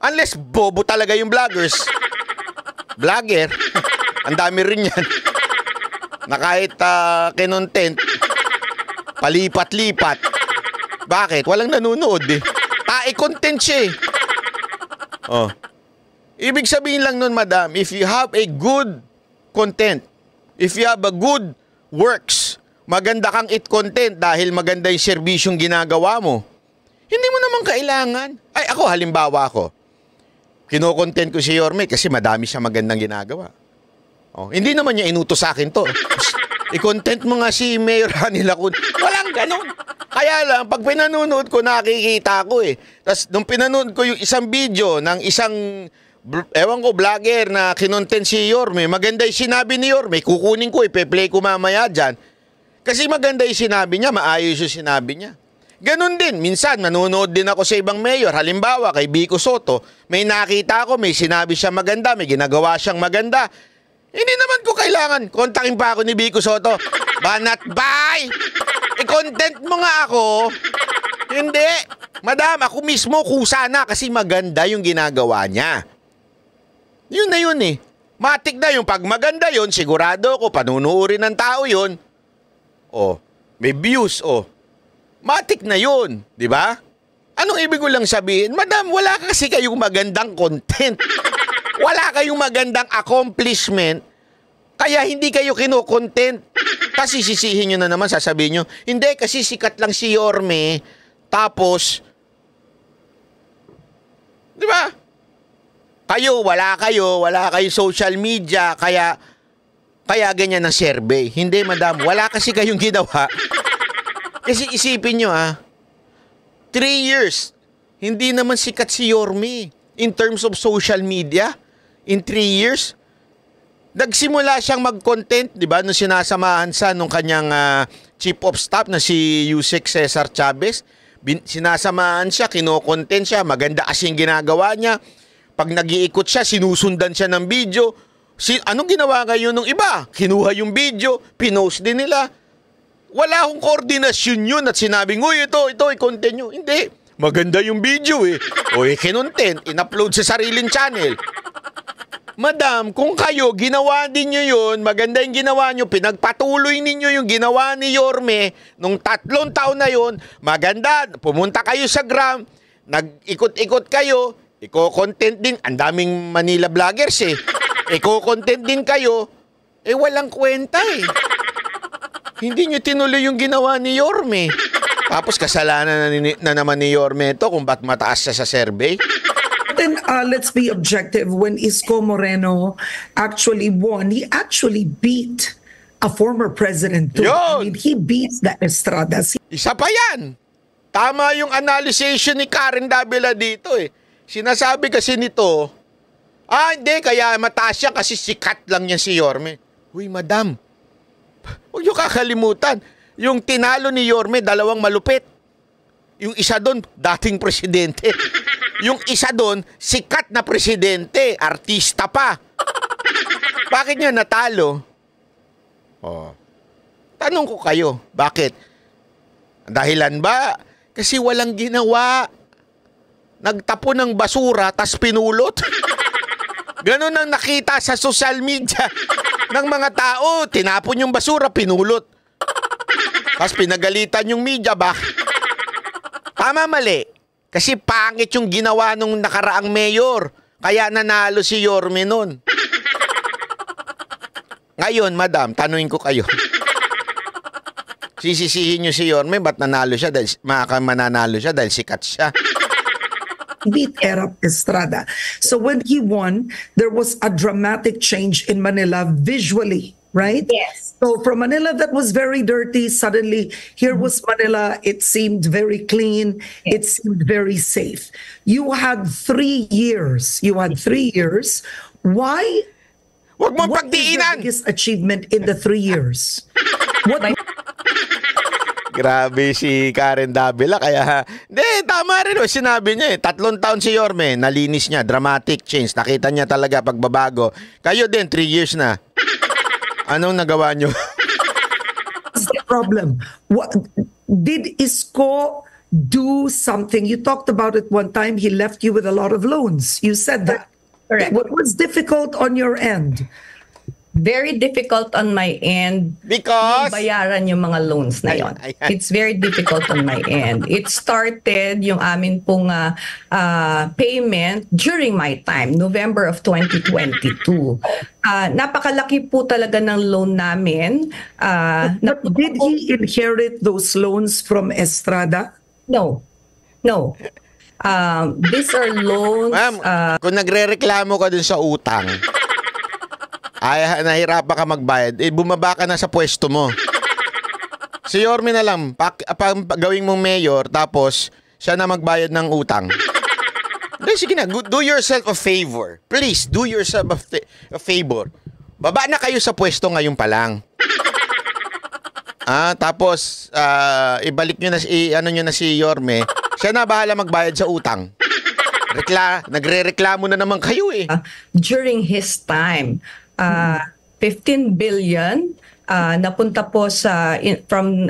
Unless bobo talaga yung vloggers. Vlogger, ang dami rin yan. Na kahit kinontent, palipat-lipat. Bakit? Walang nanonood eh. I-content siya eh. Oh. Ibig sabihin lang nun, madam, if you have a good content, if you have a good works, maganda kang it-content dahil maganda yung serbisyong ginagawa mo, hindi mo naman kailangan. Ay, ako, halimbawa ako, kino-content ko si Yorme kasi madami siya magandang ginagawa. Oh, hindi naman niya inutos sa akin to. I-content mo nga si Mayor Hanila Kun. Walang ganun. Kaya lang, pag pinanonood ko, nakikita ko eh. Tapos, nung pinanood ko yung isang video ng isang, ewan ko, vlogger na kinontent si Yorme, maganda yung sinabi ni Yorme, kukunin ko, ipe-play ko mamaya dyan. Kasi maganda yung sinabi niya, maayos yung sinabi niya. Ganun din, minsan, nanonood din ako sa ibang mayor. Halimbawa, kay Vico Soto, may nakita ko, may sinabi siya maganda, may ginagawa siyang maganda. Hindi naman ko kailangan. Kontakin pa ako ni Vico Soto. Banat bye! I-content mo nga ako. Hindi. Madam, ako mismo kusa na kasi maganda yung ginagawa niya. Yun na yun eh. Matik na yung pag maganda yun, sigurado ko, panunuorin ng tao yun. Oh, may views, oh. Matik na yun, di ba? Anong ibig ko lang sabihin? Madam, wala kasi kayong magandang content. Wala kayong magandang accomplishment, kaya hindi kayo kino-content. Kasi sisihin nyo na naman, sasabihin nyo, hindi, kasi sikat lang si Yorme, tapos, di ba? Wala kayo social media, kaya ganyan ang survey. Hindi, madam, wala kasi kayong ginawa. Kasi isipin nyo 3 years, hindi naman sikat si Yorme in terms of social media. In 3 years, nagsimula siyang mag-content, di ba, nung sinasamahan sa nung kanyang chief of staff na si Yusek Cesar Chavez. Sinasamahan siya, kino-content siya, maganda kasi yung ginagawa niya. Pag nag-iikot siya, sinusundan siya ng video. Anong ginawa ngayon ng iba? Kinuha yung video, pinost din nila. Wala akong koordinasyon yun at sinabing, uy, ito, i-content nyo. Hindi. Maganda yung video eh. O kinontent, in-upload sa sariling channel. Madam, kung kayo, ginawa din nyo yun, maganda yung ginawa nyo, pinagpatuloy ninyo yung ginawa ni Yorme nung 3 taon na yun, maganda, pumunta kayo sa Gram, nag-ikot-ikot kayo, Iko-content din. Ang daming Manila vloggers eh. Iko-content din kayo. Walang kwenta eh. Hindi nyo tinuloy yung ginawa ni Yorme. Tapos kasalanan na naman ni Yorme ito kung ba't mataas siya sa survey. Then let's be objective. When Isko Moreno actually won, he actually beat a former president too. I mean, he beats the Estradas. Isa pa yan. Tama yung analysis ni Karen Davila dito eh. Sinasabi kasi nito, hindi, kaya mataas siya kasi sikat lang niya si Yorme. Uy, madam, huwag niyo kakalimutan. Yung tinalo ni Yorme, dalawang malupit. Yung isa doon, dating presidente. Yung isa doon, sikat na presidente, artista pa. Bakit niya natalo? Tanong ko kayo, bakit? Dahilan ba? Kasi walang ginawa. Nagtapo ng basura, tas pinulot. Ganon ang nakita sa social media ng mga tao. Tinapon yung basura, pinulot. Tapos pinagalitan yung media ba? Tama, mali. Kasi pangit yung ginawa nung nakaraang mayor. Kaya nanalo si Yorme nun. Ngayon, madam, tanungin ko kayo. Sisisihin nyo si Yorme, ba't nanalo siya? Dahil, mananalo siya dahil sikat siya. Beat Erap Estrada. So when he won, there was a dramatic change in Manila visually, right? Yes. So from Manila that was very dirty, suddenly here was Manila, it seemed very clean, it seemed very safe. You had 3 years. Why? Huwag mong What is your pagdiinan! biggest achievement in the 3 years? What? Grabe si Karen Davila. Kaya, tama rin. Sinabi niya 3 taon si Yorme, nalinis niya, dramatic change. Nakita niya talaga pagbabago. Kayo din, 3 years na. Anong nagawa niyo? What's the problem? What did Isko do something? You talked about it one time. He left you with a lot of loans. You said that. Correct. What was difficult on your end? Very difficult on my end. Because? Bayaran yung mga loans na yon. Ayan. It's very difficult on my end. It started yung amin pong payment during my time, November of 2022. Napakalaki po talaga ng loan namin. But did he inherit those loans from Estrada? No. These are loans. Ma'am, kung nagre-reklamo ka dun sa utang, nahirapan ka magbayad, bumaba ka na sa pwesto mo. Si Yorme na lang, gawing mong mayor, tapos siya na magbayad ng utang. Sige na, do yourself a favor. Please, do yourself a favor. Baba na kayo sa pwesto ngayon pa lang. Tapos, ibalik nyo na si Yorme, siya na bahala magbayad sa utang. Nagre-reklamo na naman kayo eh. During his time, 15 billion napunta po from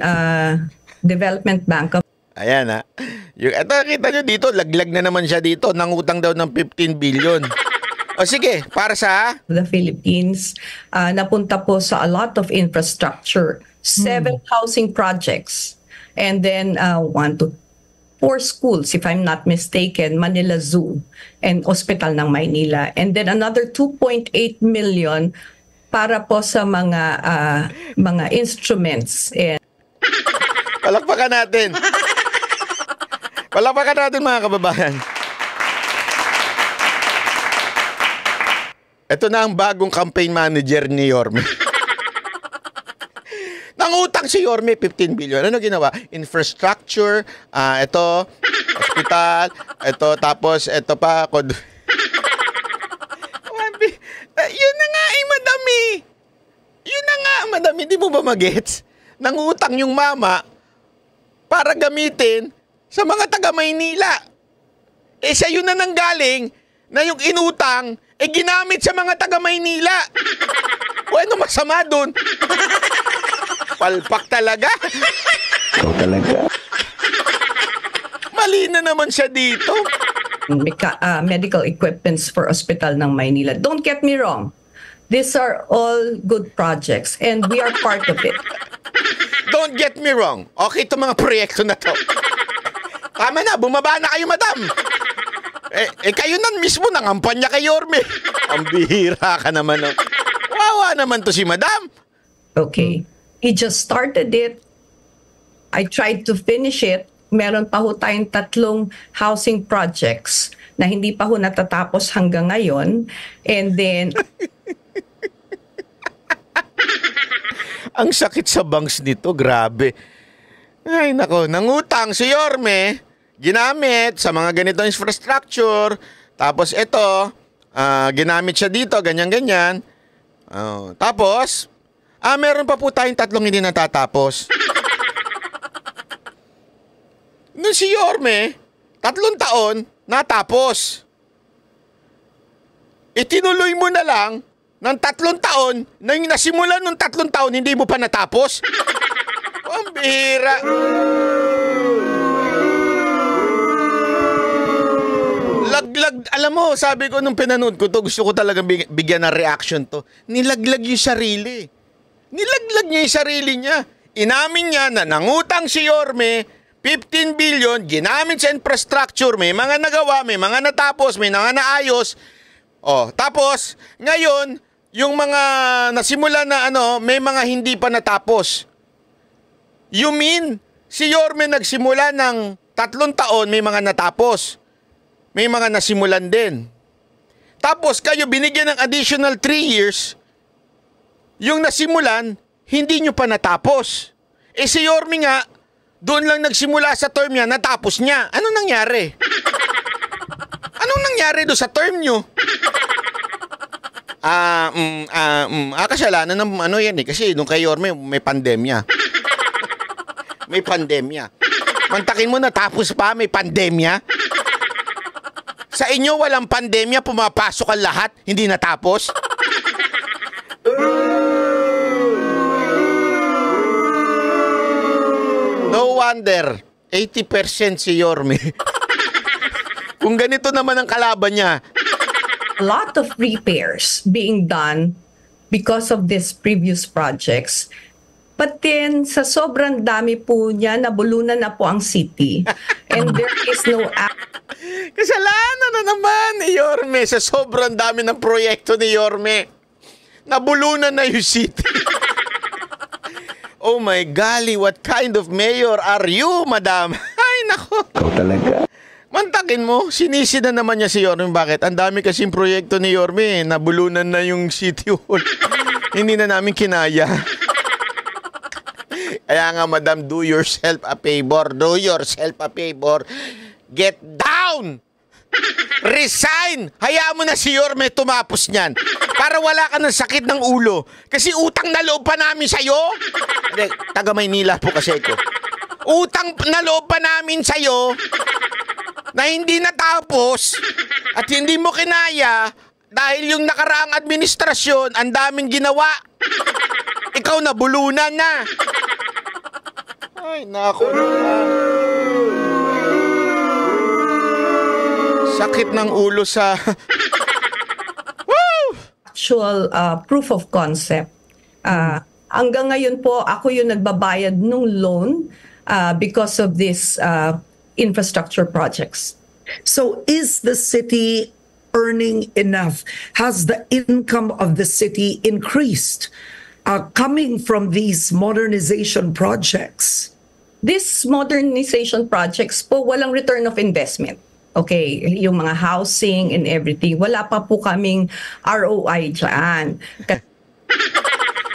Development Bank of Ayan Ito, kita nyo dito, laglag na naman siya dito. Nangutang daw ng 15 billion. O sige, para sa the Philippines, napunta po sa a lot of infrastructure, 7 housing projects, and then 1 to 4 schools, if I'm not mistaken, Manila Zoo and Hospital ng Maynila. And then another 2.8 million para po sa mga instruments. Palakpakan natin. Palakpakan natin mga kababayan. Ito na ang bagong campaign manager ni Yorme. Nangutang si Yorme 15 billion. Ano ginawa? Infrastructure, ito, hospital, ito, tapos ito pa. Yun na nga madami. Yun na nga, madami. Di mo ba magets? Nangutang yung mama para gamitin sa mga taga Maynila. Siya yun na nanggaling na yung inutang, ginamit sa mga taga Maynila. O ano masama dun? Palpak talaga. Ikaw talaga. Mali na naman siya dito. Medical equipments for Hospital ng Maynila. Don't get me wrong. These are all good projects and we are part of it. Don't get me wrong. Okay itong mga proyekto na to. Tama na, bumaba na kayo, madam. Kayo na mismo nangampanya kay Yorme. Ang bihira ka naman. Oh. Wawa naman to si Madam. Okay. He just started it. I tried to finish it. Meron pa ho tayong 3 housing projects na hindi pa ho natatapos hanggang ngayon. And then... Ang sakit sa bangs nito, grabe. Ay, nako, nangutang si Yorme, ginamit sa mga ganitong infrastructure, tapos ito, ginamit siya dito, ganyan-ganyan. Tapos, meron pa po tayong 3 hindi natatapos. Nung si Yorme, 3 taon, natapos. Itinuloy mo na lang ng 3 taon na yung nasimulan ng 3 taon, hindi mo pa natapos. Ang bihira. Laglag, alam mo, sabi ko nung pinanood ko to, gusto ko talagang bigyan ng reaction to. Nilaglag yung sarili. Nilaglag niya yung sarili niya. Inamin niya na nangutang si Yorme, 15 billion, ginamit sa infrastructure, may mga nagawa, may mga natapos, may mga naayos. Tapos, ngayon, yung mga nasimula na may mga hindi pa natapos. You mean, si Yorme nagsimula ng 3 taon, may mga natapos. May mga nasimulan din. Tapos kayo binigyan ng additional 3 years, yung nasimulan, hindi nyo pa natapos. Si Yorme nga, doon lang nagsimula sa term niya, natapos niya. Anong nangyari? Anong nangyari doon sa term nyo? Kasalanan ng yan kasi nung kay Yorme may pandemya. May pandemya. Mantakin mo natapos pa, may pandemya. Sa inyo walang pandemya, pumapasok ang lahat, hindi natapos. No wonder, 80% si Yorme. Kung ganito naman ang kalaban niya. A lot of repairs being done because of these previous projects. But then, sa sobrang dami po niya, nabulunan na po ang city. And there is no... Kasalanan na naman ni Yorme sa sobrang dami ng proyekto ni Yorme. Nabulunan na yung city. Oh my golly, what kind of mayor are you, madam? Ay, nako. Ikaw talaga. Mantakin mo, sinisi na naman niya si Yorme. Bakit? Ang dami kasing proyekto ni Yorme. Nabulunan na yung city hall. Hindi na namin kinaya. Kaya nga, madam, do yourself a favor. Do yourself a favor. Get down! Resign! Hayaan mo na si Yorme tumapos niyan. Para wala ka ng sakit ng ulo. Kasi utang na loob pa namin sa'yo. Taga Maynila po kasi ito. Utang na loob pa namin sa'yo na hindi natapos at hindi mo kinaya dahil yung nakaraang administrasyon ang daming ginawa. Ikaw na bulunan na. Ay, nako naman. Sakit ng ulo sa... Woo! Actual proof of concept. Hanggang ngayon po, ako yung nagbabayad nung loan because of this infrastructure projects. So is the city earning enough? Has the income of the city increased coming from these modernization projects? These modernization projects po, walang return of investment. Okay, yung mga housing and everything, wala pa po kaming ROI dyan.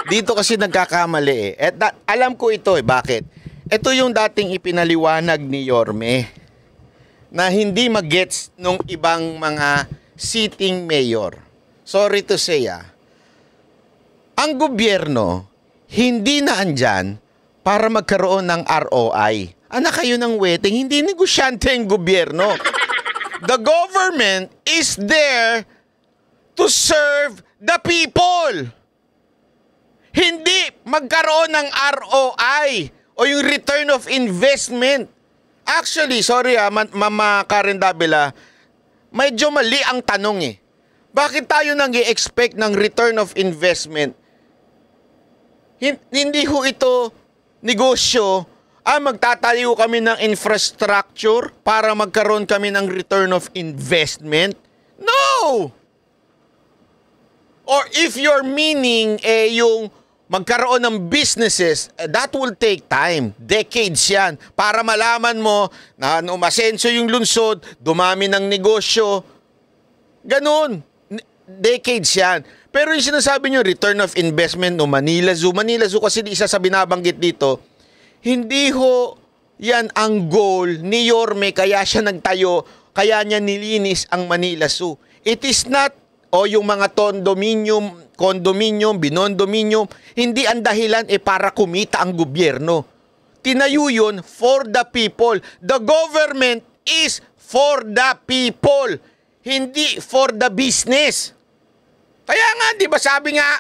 Dito kasi nagkakamali eh. Alam ko ito eh. Bakit? Ito yung dating ipinaliwanag ni Yorme na hindi magets nung ibang mga sitting mayor. Sorry to say ang gobyerno hindi na andyan para magkaroon ng ROI. Anak kayo ng wedding, hindi negosyante ang gobyerno. The government is there to serve the people. Hindi magkaroon ng ROI o yung return of investment. Actually, sorry Mama Karen Davila, medyo mali ang tanong eh. Bakit tayo nag-i-expect ng return of investment? Hindi ho ito negosyo Magtatayo kami ng infrastructure para magkaroon kami ng return of investment? No! Or if your meaning yung magkaroon ng businesses, that will take time. Decades yan. Para malaman mo na umasenso yung lungsod, dumami ng negosyo. Ganun. Decades yan. Pero yung sinasabi nyo, return of investment no Manila Zoo. Manila Zoo kasi isa sa binabanggit dito, hindi ho yan ang goal ni Yorme kaya siya nagtayo, kaya niya nilinis ang Manila Zoo. It is not, yung mga condominium, binondominium, hindi ang dahilan para kumita ang gobyerno. Tinayo yun for the people. The government is for the people, hindi for the business. Kaya nga, di ba sabi nga,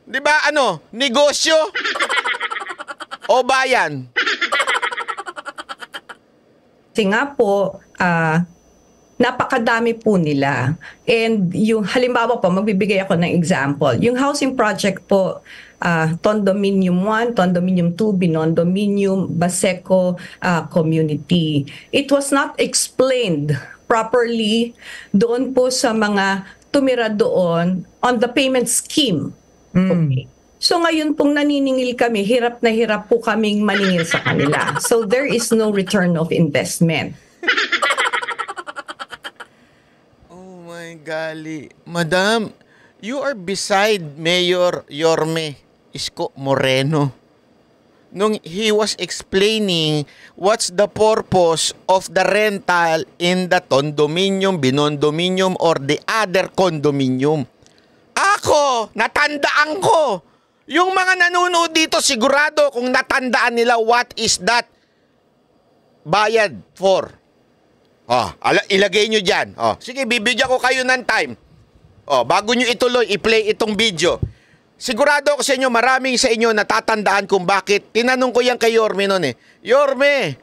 di ba negosyo o bayan? Kasi nga po, napakadami po nila. And yung halimbawa po, magbibigay ako ng example. Yung housing project po, Condominium 1, Condominium 2, Binondominium, Baseco community. It was not explained properly doon po sa mga tumira doon on the payment scheme. Okay. So ngayon pong naniningil kami, hirap na hirap po kaming maningil sa kanila. So there is no return of investment. Oh my gali. Madam, you are beside Mayor Yorme Isko Moreno. Nung he was explaining what's the purpose of the rental in the condominium, binondominium, or the other condominium. Ako, natandaan ko. Yung mga nanonood dito, sigurado kung natandaan nila what is that bayad for. Ilagay nyo dyan. Sige, bibigyan ko kayo ng time. Bago nyo ituloy, i-play itong video. Sigurado ako sa inyo, maraming sa inyo natatandaan kung bakit. Tinanong ko yan kay Yorme noon Yorme,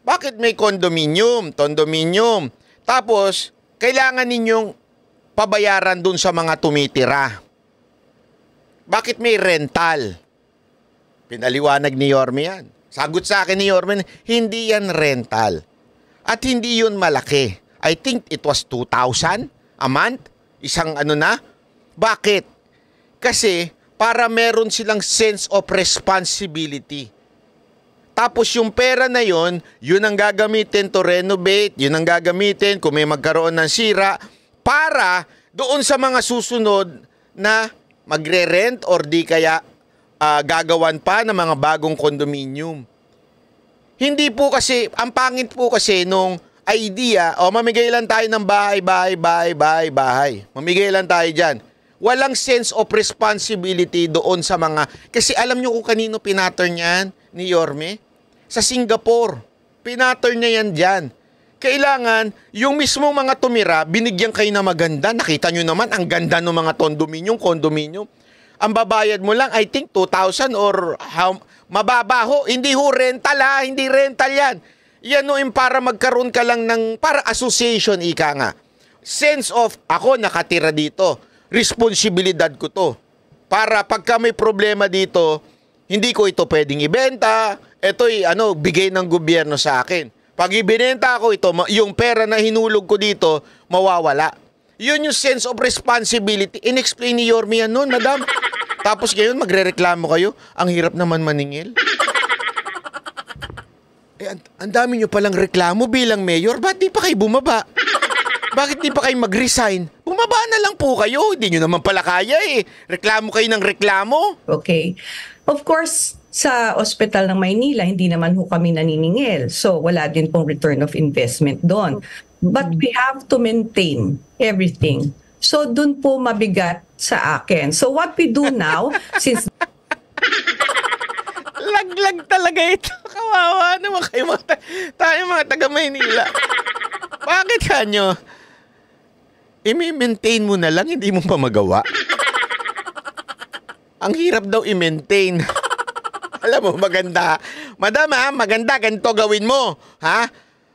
bakit may condominium? Tapos, kailangan ninyong pabayaran dun sa mga tumitira. Bakit may rental? Pinaliwanag ni Yorme yan. Sagot sa akin ni Yorme, hindi yan rental. At hindi yun malaki. I think it was 2,000 a month. Isang na. Bakit? Kasi para meron silang sense of responsibility. Tapos yung pera na yun ang gagamitin to renovate, yun ang gagamitin kung may magkaroon ng sira para doon sa mga susunod na magre-rent or di kaya gagawan pa ng mga bagong condominium. Hindi po kasi, ang pangit po kasi nung idea, mamigay lang tayo ng bahay. Mamigay lang tayo dyan. Walang sense of responsibility doon sa mga, kasi alam nyo kung kanino pinattern yan ni Yorme? Sa Singapore. Pinattern niya yan dyan. Kailangan, yung mismong mga tumira, binigyan kayo na maganda. Nakita nyo naman, ang ganda ng mga condominium. Ang babayad mo lang, I think 2,000 or mababaho. Hindi ho rental hindi rental yan. Yan yung para magkaroon ka lang ng, para association, ika nga. Sense of, ako nakatira dito. Responsibilidad ko to. Para pagka may problema dito, hindi ko ito pwedeng ibenta. Ito'y bigay ng gobyerno sa akin. Pag ibinenta ko ito, yung pera na hinulog ko dito, mawawala. Yun yung sense of responsibility. In-explain ni Yorme yan noon, madam. Tapos ngayon, magre-reklamo kayo. Ang hirap naman maningil. Ang dami nyo palang reklamo bilang mayor. Ba't di pa kayo bumaba? Bakit di pa kayo mag-resign? Bumaba na lang po kayo. Hindi nyo naman pala kaya Reklamo kayo ng reklamo. Okay. Of course, sa ospital ng Maynila, hindi naman ho kami naniningil. So, wala din pong return of investment doon. But we have to maintain everything. So, dun po mabigat sa akin. So, what we do now, since Laglag talaga ito. Kawawa naman kayo tayo mga taga Maynila. Bakit kanyo? I-maintain mo na lang, hindi mo pa magawa. Ang hirap daw i-maintain. Alam mo, maganda. Madam, maganda, ganito gawin mo.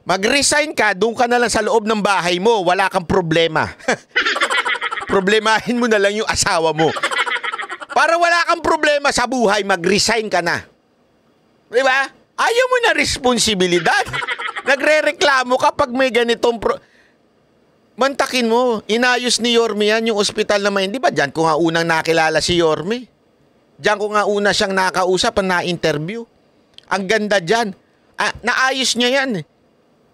Mag-resign ka, doon ka na lang sa loob ng bahay mo. Wala kang problema. Problemahin mo na lang yung asawa mo. Para wala kang problema sa buhay, mag-resign ka na. Di ba? Ayaw mo na responsibilidad. Nagre-reklamo kapag may ganitong mantakin mo, inayos ni Yorme yan yung ospital na may, di ba? Diyan ko nga unang nakilala si Yorme. Diyan ko nga una siyang nakausap at na-interview. Ang ganda dyan. Naayos niya yan.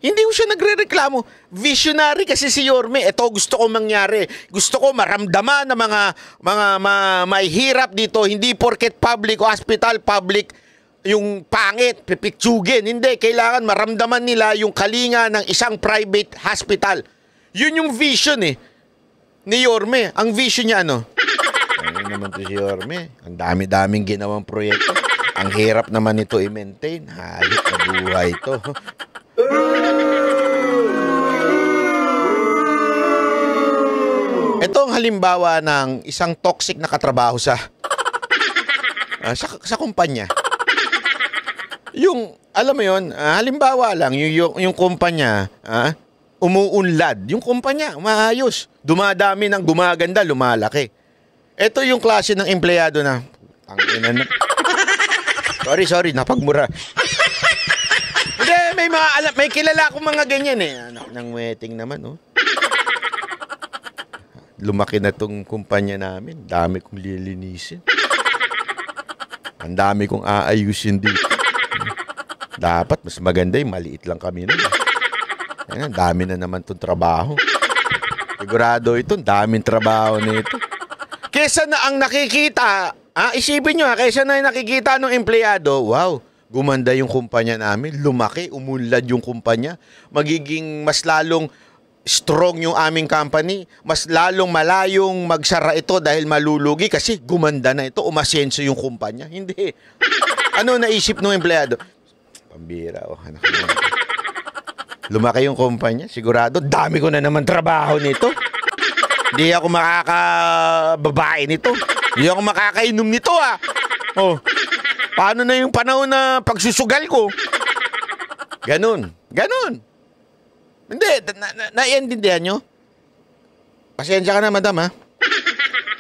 Hindi ko siya nagre-reklamo. Visionary kasi si Yorme. Ito gusto ko mangyari. Gusto ko maramdaman ng mga may hirap dito. Hindi porket public hospital, public yung pangit, pipiktsugin. Hindi, kailangan maramdaman nila yung kalinga ng isang private hospital. Yun yung vision ni Yorme. Ang vision niya ano? Ano naman to si Yorme? Ang dami-daming ginawang proyekto. Ang hirap naman ito i-maintain. Hayop na buhay ito. Ito ang halimbawa ng isang toxic na katrabaho sa kumpanya. Yung, alam mo yun, halimbawa lang, yung kumpanya, umuunlad. Yung kumpanya, maayos. Dumadami ng gumaganda, lumalaki. Ito yung klase ng empleyado na, sorry, napagmura. Hindi, may kilala akong mga ganyan Anak ng wedding naman, Lumaki na tong kumpanya namin. Dami kong lilinisin. Ang dami kong aayusin dito. Dapat mas maganda maliit lang kami nun. Ayan, dami na naman tong trabaho. Sigurado ito, daming trabaho nito. Kesa na ang nakikita, isipin nyo kesa na yung nakikita ng empleyado, wow, gumanda yung kumpanya namin, lumaki, umunlad yung kumpanya, magiging mas lalong strong yung aming company, mas lalong malayong magsara ito dahil malulugi kasi gumanda na ito, umasenso yung kumpanya. Hindi. Ano naisip ng empleyado? Pambira, anak mo. Lumaki yung kumpanya, sigurado, dami ko na naman trabaho nito. Hindi ako makakababae nito. Hindi ako makakainom nito paano na yung panahon na pagsusugal ko? Ganun. Hindi, naiintindihan nyo? Pasensya ka na, madam,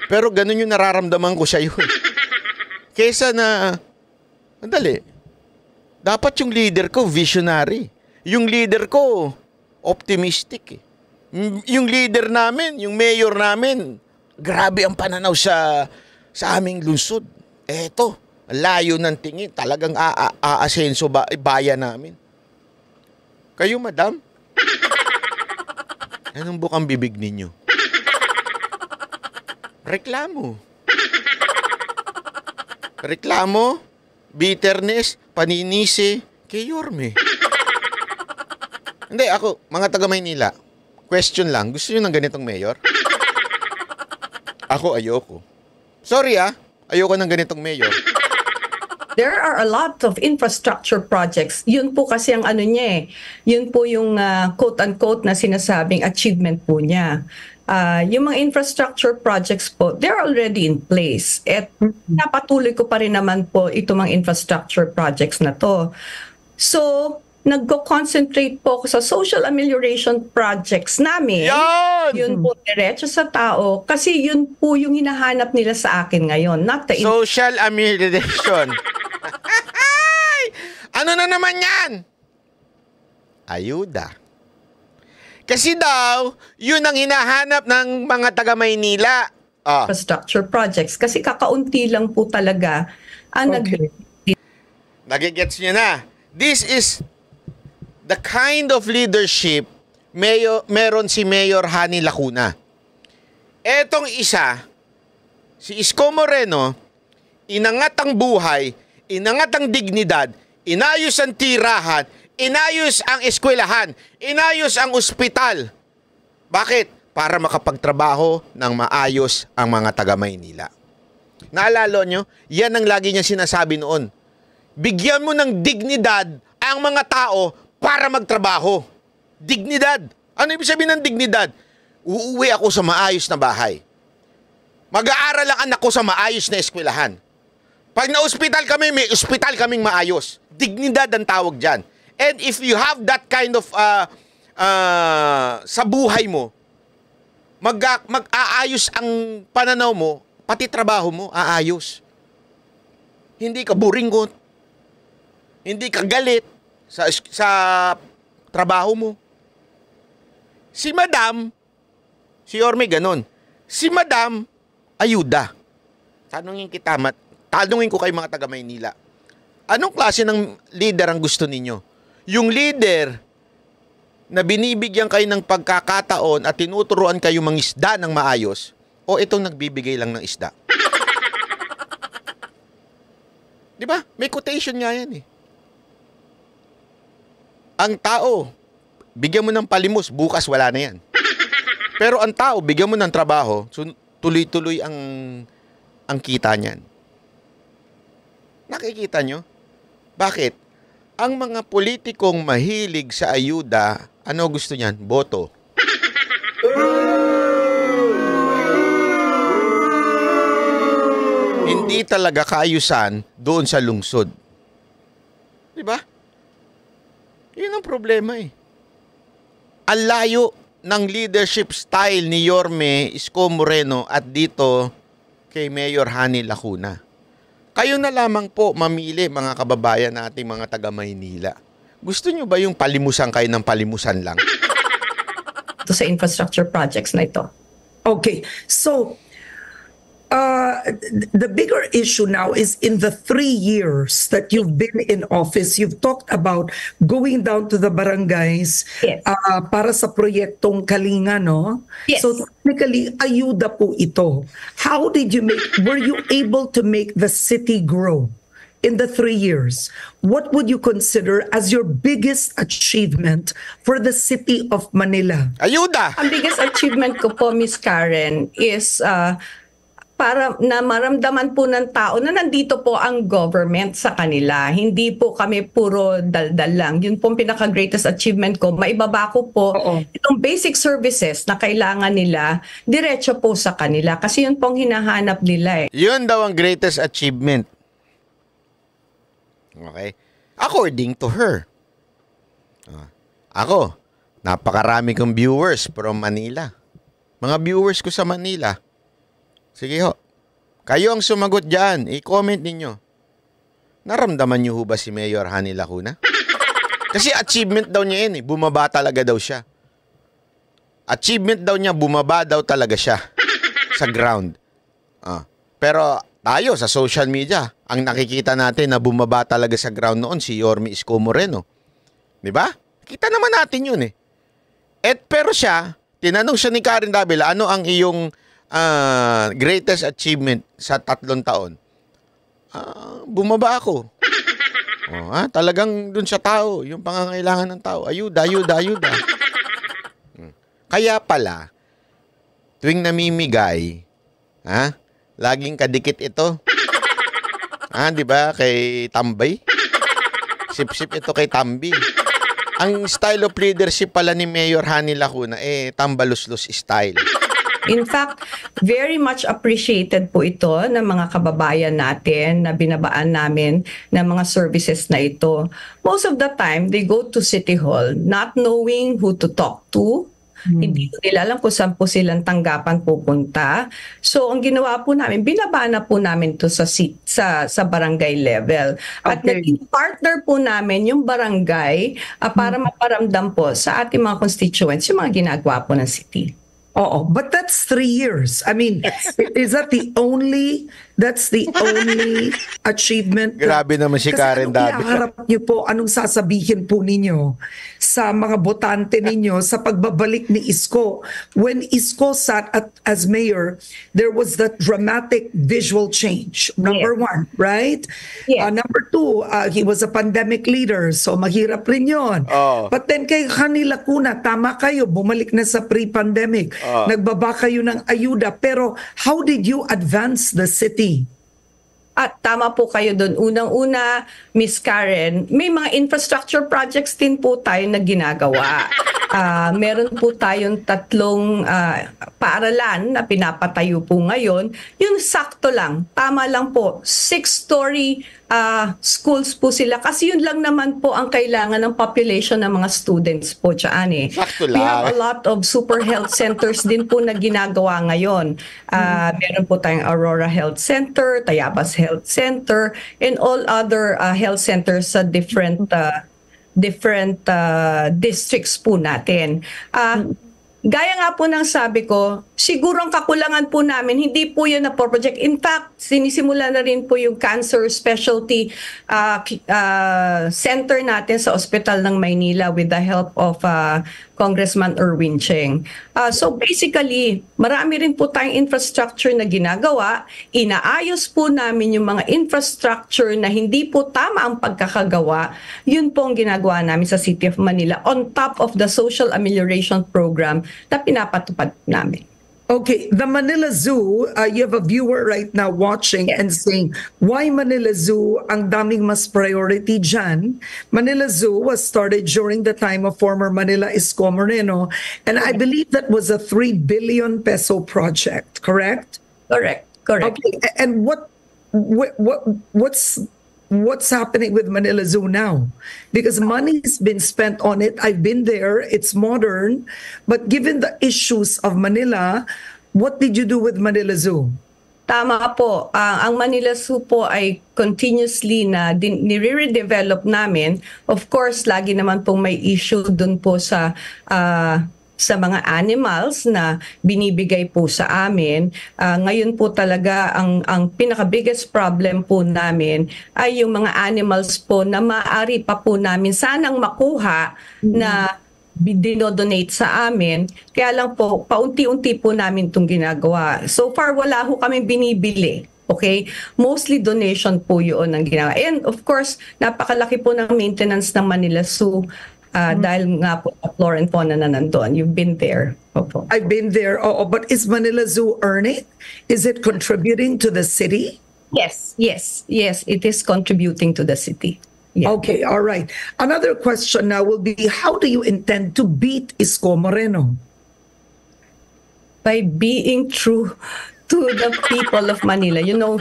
Pero ganun yung nararamdaman ko sa iyo. Kesa na, andali, dapat yung leader ko visionary. Yung leader ko optimistic. Yung leader namin, yung mayor namin, grabe ang pananaw sa aming lungsod. Eto, layo ng tingin, talagang aasenso bayan namin. Kayo, madam? Anong bukang bibig ninyo? Reklamo. Bitterness, paninisi, kay Yorme. Hindi, ako, mga taga Maynila, question lang, gusto nyo ng ganitong mayor? Ako, ayoko. Sorry ayoko ng ganitong mayor. There are a lot of infrastructure projects. Yun po kasi ang ano niya Yun po yung quote-unquote na sinasabing achievement po niya. Yung mga infrastructure projects po, they're already in place. At napatuloy ko pa rin naman po itong mga infrastructure projects na to. So, nagko-concentrate po ako sa social amelioration projects namin. Yan! Yun po diretso sa tao kasi yun po yung hinahanap nila sa akin ngayon. Not the social amelioration. Ano na naman yan? Ayuda. Kasi daw, yun ang hinahanap ng mga taga Maynila. Infrastructure projects. Kasi kakaunti lang po talaga ang Nagigets nyo na. This is the kind of leadership meron si Mayor Hani Lacuna. Etong isa, si Isko Moreno, inangat ang buhay, inangat ang dignidad, inayos ang tirahan, inayos ang eskwelahan, inayos ang ospital. Bakit? Para makapagtrabaho ng maayos ang mga taga Maynila. Naalala nyo? Yan ang lagi niya sinasabi noon. Bigyan mo ng dignidad ang mga tao para magtrabaho. Dignidad. Ano ibig sabihin ng dignidad? Uuwi ako sa maayos na bahay. Mag-aaral ang anak ko sa maayos na eskwelahan. Pag na-ospital kami, may ospital kaming maayos. Dignidad ang tawag dyan. And if you have that kind of sa buhay mo, mag-aayos ang pananaw mo, pati trabaho mo, aayos. Hindi ka buringot. Hindi ka galit sa trabaho mo. Si Madam, si Yorme ganun. Si Madam, ayuda. Tanungin ko kayo mga taga Maynila. Anong klase ng leader ang gusto ninyo? Yung leader na binibigyan kayo ng pagkakataon at tinuturuan kayo mangisda ng maayos, o itong nagbibigay lang ng isda? Di ba? May quotation nga yan eh. Ang tao, bigyan mo ng palimos, bukas wala na yan. Pero ang tao, bigyan mo ng trabaho, tuloy-tuloy ang kita niyan. Nakikita nyo? Bakit? Ang mga politikong mahilig sa ayuda, ano gusto niyan? Boto. Hindi talaga kaayusan doon sa lungsod. Di ba? Yun ang problema eh. Ang layo ng leadership style ni Yorme Isko Moreno at dito kay Mayor Hani Lacuna. Kayo na lamang po mamili, mga kababayan nating mga taga Maynila. Gusto nyo ba yung palimusan kayo ng palimusan lang? Ito sa infrastructure projects na ito. Okay, so the bigger issue now is in the 3 years that you've been in office, you've talked about going down to the barangays Yes. Para sa proyektong Kalinga, no? Yes. So technically, ayuda po ito. How did you were you able to make the city grow in the 3 years? What would you consider as your biggest achievement for the city of Manila? Ayuda! Ang biggest achievement ko po, Miss Karen, is para na maramdaman po ng tao na nandito po ang government sa kanila. Hindi po kami puro daldal lang. Yun po ang pinaka-greatest achievement ko. Maibaba ko po itong basic services na kailangan nila, diretso po sa kanila. Kasi yun pong hinahanap nila eh. Yun daw ang greatest achievement. Okay? According to her. Ako, napakarami kong viewers from Manila. Mga viewers ko sa Manila. Sige ho. Kayo ang sumagot dyan. I-comment ninyo. Naramdaman niyo ho ba si Mayor Hani Lacuna? Kasi achievement daw niya yun eh. Bumaba talaga daw siya. Achievement daw niya, bumaba daw talaga siya. Sa ground. Pero tayo sa social media, ang nakikita natin na bumaba talaga sa ground noon si Yorme Isko Moreno. Di ba? Kita naman natin yun eh. Pero siya, tinanong siya ni Karen Davila, ano ang iyong greatest achievement sa 3 taon? Bumaba ako. Talagang dun sa tao, yung pangangailangan ng tao. Ayuda. Kaya pala, tuwing namimigay, laging kadikit ito. Di ba? Kay Tambay. Sip-sip ito kay Tambi. Ang style of leadership pala ni Mayor Hani Lacuna, tambaluslos style. In fact, very much appreciated po ito ng mga kababayan natin na binabaan namin ng mga services na ito. Most of the time, they go to City Hall not knowing who to talk to. Hindi nila alam kung saan po silang tanggapan pupunta. So, ang ginawa po namin, binaba na po namin to sa barangay level. At naging partner po namin yung barangay para maparamdam po sa ating mga constituents yung mga ginagawa po ng city. But that's 3 years. I mean, is that that's the only achievement? Grabe naman si Karen Davila. Kasi harap niyo po, anong sasabihin po ninyo sa mga botante ninyo sa pagbabalik ni Isko? When Isko sat as mayor, there was that dramatic visual change. Number one, right? Yes. Number two, he was a pandemic leader, so mahirap rin yun. But then kay Hani Lacuna, tama kayo, bumalik na sa pre-pandemic. Nagbaba kayo ng ayuda. Pero how did you advance the city? At tama po kayo doon. Unang-una, Miss Karen, may mga infrastructure projects din po tayo na ginagawa. Meron po tayong 3 paaralan na pinapatayo po ngayon. Yung sakto lang, tama lang po, 6-story schools po sila. Kasi yun lang naman po ang kailangan ng population ng mga students po dyan eh. Sakto We have lang. a lot of super health centers din po na ginagawa ngayon. Meron po tayong Aurora Health Center, Tayabas Health Center, and all other health centers sa different districts po natin. Gaya nga po ng sabi ko, siguro ang kakulangan po namin, hindi po yan na project. In fact, sinisimula na rin po yung cancer specialty center natin sa Ospital ng Maynila with the help of Congressman Erwin Cheng. So basically, marami rin po tayong infrastructure na ginagawa. Inaayos po namin yung mga infrastructure na hindi po tama ang pagkakagawa. Yun po ang ginagawa namin sa City of Manila on top of the social amelioration program na pinapatupad namin. Okay, the Manila Zoo, you have a viewer right now watching and saying, why Manila Zoo ang daming mas priority dyan? Manila Zoo was started during the time of former Manila Isko Moreno, and I believe that was a 3 billion peso project, correct? Correct. Okay, and what's happening with Manila Zoo now? Because money's been spent on it. I've been there. It's modern. But given the issues of Manila, what did you do with Manila Zoo? Tama po. Ang Manila Zoo po ay continuously na nire-redevelop namin. Of course, lagi naman pong may issue dun po sa mga animals na binibigay po sa amin. Ngayon po talaga ang pinaka-biggest problem po namin ay yung mga animals po na maaari pa po namin sanang makuha na dinodonate sa amin. Kaya lang po, paunti-unti po namin itong ginagawa. So far, wala ho kami binibili. Okay? Mostly donation po yun ang ginagawa. And of course, napakalaki po ng maintenance ng Manila Zoo. Dahil nga po flora and fauna na nandun. You've been there. Opo. I've been there. But is Manila Zoo earning? Is it contributing to the city? Yes. It is contributing to the city. Yeah. Okay, all right. Another question now will be, how do you intend to beat Isko Moreno? By being true to the people of Manila. You know,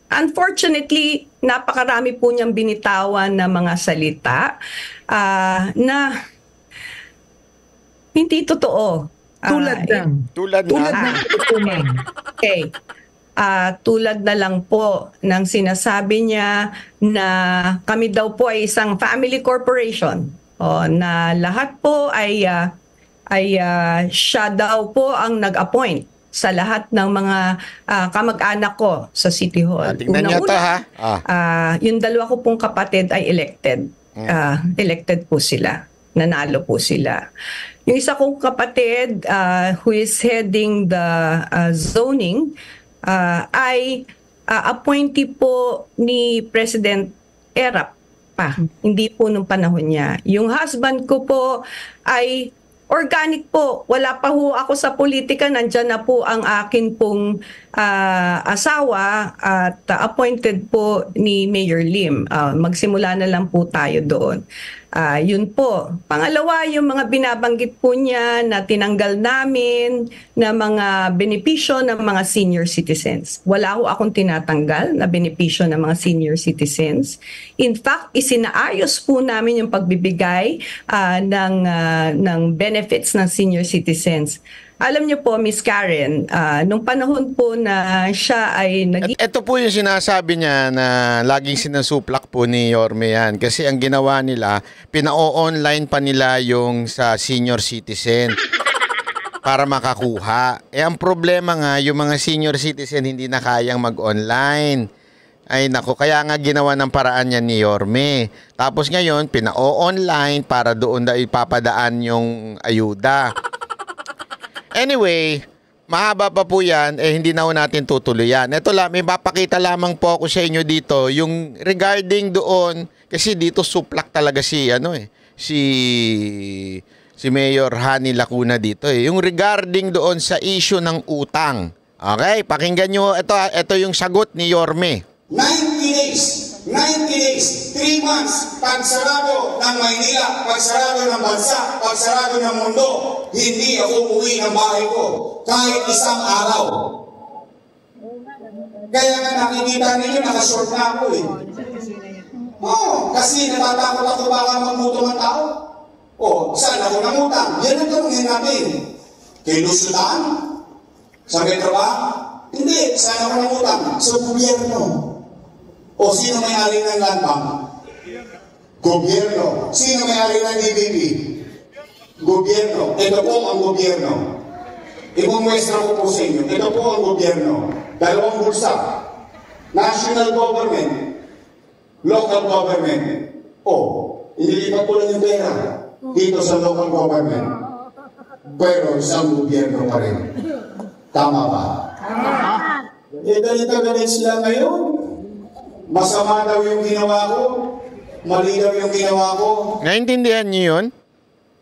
unfortunately, napakarami po niyang binitawan na mga salita na hindi totoo. Tulad ng tutuman. Okay. Tulad na lang po ng sinasabi niya na kami daw po ay isang family corporation. Na lahat po ay siya daw po ang nag-appoint sa lahat ng mga kamag-anak ko sa City Hall. Tingnan niyo to ha. Yung dalawa ko pong kapatid ay elected. Elected po sila. Nanalo po sila. Yung isa kong kapatid who is heading the zoning ay appointee po ni President Erap pa. Hindi po nung panahon niya. Yung husband ko po ay organic po. Wala pa ho ako sa politika. Nandyan na po ang akin pong asawa at appointed po ni Mayor Lim. Magsimula na lang po tayo doon. Yun po. Pangalawa, yung mga binabanggit po niya na tinanggal namin na mga benepisyo ng mga senior citizens. Wala ho akong tinatanggal na benepisyo ng mga senior citizens. In fact, isinaayos po namin yung pagbibigay ng benefits ng senior citizens. Alam niyo po, Miss Karen, nung panahon po na siya ay Ito po yung sinasabi niya na laging sinasuplak po ni Yorme yan. Kasi ang ginawa nila, pina-online pa nila yung sa senior citizen para makakuha. Ang problema nga, yung mga senior citizen hindi na kayang mag-online. Ay nako, kaya nga ginawa ng paraan niya ni Yorme. Tapos ngayon, pina-online para doon na ipapadaan yung ayuda. Anyway, mahaba pa po yan, hindi na ho natin tutuloy yan. Ito lang, may mapakita lamang po ako sa inyo dito, yung regarding doon, kasi dito suplak talaga si Mayor Hani Lacuna dito Yung regarding doon sa issue ng utang. Okay, pakinggan nyo, ito yung sagot ni Yorme. 90 days, 3 months, pagsarado ng Maynila, pagsarado ng bansa, pagsarado ng mundo, hindi ako uwi ng bahay ko kahit isang araw. Kaya nga nakikita ninyo, nakashort na ako eh. Oo, kasi natatakot ako baka magutong ang tao. O, saan ako nangutang? Yan ang tanongin natin. Kay Lusutan? Sa Metro ba? Hindi, saan ako nangutang? Sa gobyerno. O, sino may-ari ng land bank? Gobyerno. Sino may-ari ng DBP? Gobyerno. Ito po ang gobyerno. Ipumuestra ko po sa inyo. Ito po ang gobyerno. Dalawang bulsa. National government. Local government. O, inilipat ko lang yung pera dito sa local government. Pero isang gobyerno pa rin. Tama ba? Eh, galit sila ngayon. Masama daw yung ginawa ko. Mali daw yung ginawa ko. Naintindihan niyo yun?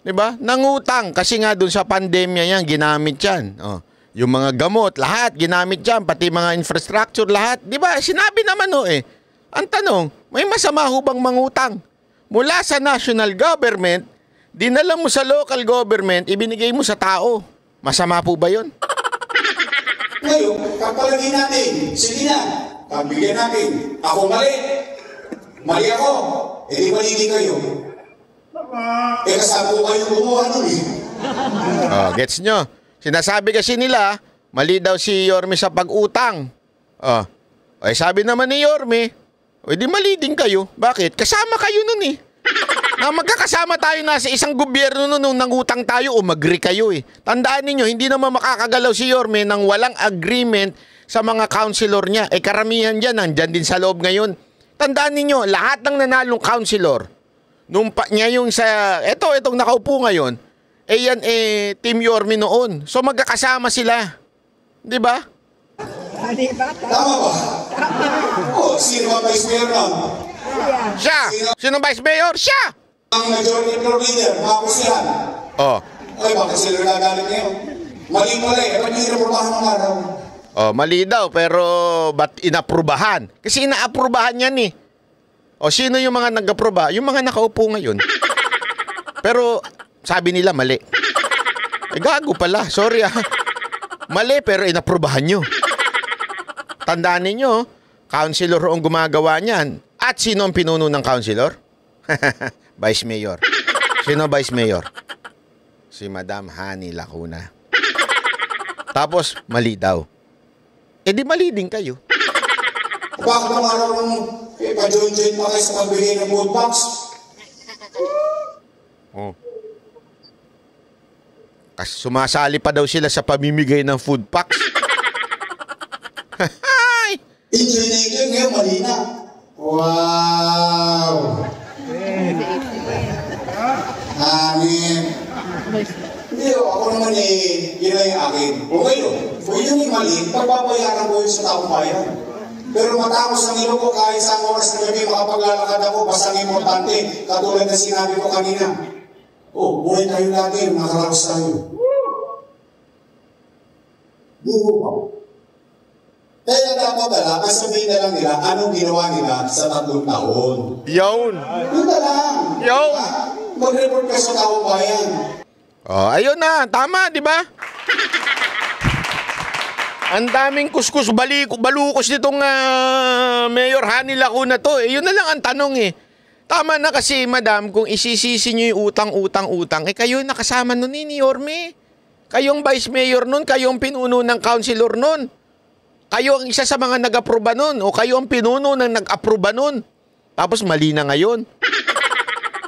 Diba? Nangutang. Kasi nga dun sa pandemya yan, ginamit yan. Oh. Yung mga gamot, lahat, ginamit yan. Pati mga infrastructure, lahat. Diba? Sinabi naman eh. Ang tanong, may masama ho bang mangutang? Mula sa national government, dinala mo sa local government, ibinigay mo sa tao. Masama po ba yun? Ngayon, kapalagin natin, sige na, pabigyan natin. Ako mali. Mali ako. Eh di mali din kayo. Eh kasama ko kayo kumuha nun eh. Oh, gets nyo? Sinasabi kasi nila, mali daw si Yorme sa pag-utang. Oh. Ay sabi naman ni Yorme, o di mali din kayo. Bakit? Kasama kayo nun eh. Na magkakasama tayo na sa isang gobyerno nung nangutang tayo o mag-agree kayo eh. Tandaan ninyo, hindi naman makakagalaw si Yorme nang walang agreement sa mga councilor niya. Eh karamihan dyan, nandyan din sa loob ngayon. Tandaan ninyo, lahat ng nanalong councilor, nung niya yung sa, itong nakaupo ngayon, eh yan Team Yorme noon. So magkakasama sila. Di ba? Tama ba? O, sino ang vice mayor nun? Siya! Sino vice mayor? Siya! Ang majority floor leader, Marcos yan. Oh. Ay, bakit sila nagalit ngayon? Mali-mali, eh, ba't yung inaprobahan ng araw? Oh, mali daw, pero ba't inaprubahan? Kasi inaaprubahan yan eh. O, sino yung mga nag-aproba? Yung mga nakaupo ngayon. Pero, sabi nila mali. Eh, gago pala. Sorry ah. Mali, pero inaprubahan nyo. Tandaan ninyo, councilor ang gumagawa niyan. At sino ang pinuno ng councilor? Vice Mayor. Sino Vice Mayor? Si Madam Hani Lacuna. Tapos, mali daw. Eh di mali din kayo. Bakit ang araw nung pa-join-join pa kayo sa pagbigay ng food box? Oh. Kasi sumasali pa daw sila sa pamimigay ng food packs. Enjoy na enjoy, ngayon mali na. Wow! Hangin. Hindi, ako naman yun lang yung akin. Okay yun. Kung yun yung mali, pagpapayaran ko yun sa taong bayan. Pero matapos ang ilo ko kahit sa oras na gabi makapaglalakad ako, basta ang importante, katulad na sinabi ko kanina. Oh, buhay tayo lagi, nakaraos tayo. Buho pa. Kaya dapat pala, kasabihin na lang nila anong ginawa nila sa 3 taon. Yun. Yun na lang. Yun. Mag-report ka sa taong bayan. Oh, ayun na. Tama, di ba? Ang daming kuskus balukos nitong Mayor Hani Lacuna to. Eh, yun na lang ang tanong eh. Tama na kasi, madam, kung isisisi nyo yung utang, eh kayo nakasama nun ni Yorme. Kayong vice mayor nun, kayong pinuno ng councilor nun. Kayo ang isa sa mga nag-aproba nun o kayo ang pinuno ng nag-aproba nun. Tapos mali na ngayon.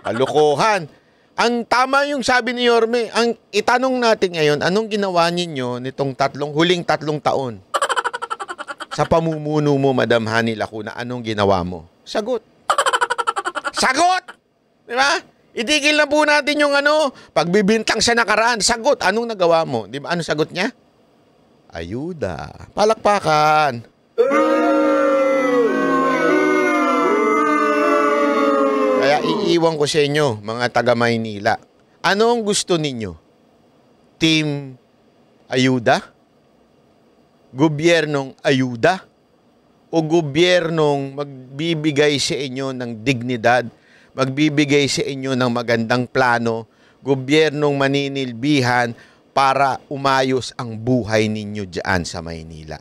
Kalukuhan. Ang tama yung sabi ni Yorme, ang itanong natin ngayon, anong ginawa ninyo nitong huling 3 taon? Sa pamumuno mo, Madam Hani Lacuna, anong ginawa mo? Sagot. Sagot! Di ba? Itigil na po natin yung pagbibintang sa nakaraan. Sagot. Anong nagawa mo? Di ba? Anong sagot niya? Ayuda. Palakpakan. Kaya iiwan ko sa inyo, mga taga Maynila. Anong gusto ninyo? Team ayuda? Gobyernong ayuda? O gobyernong magbibigay sa inyo ng dignidad, magbibigay sa inyo ng magandang plano, gobyernong maninilbihan para umayos ang buhay ninyo dyan sa Maynila?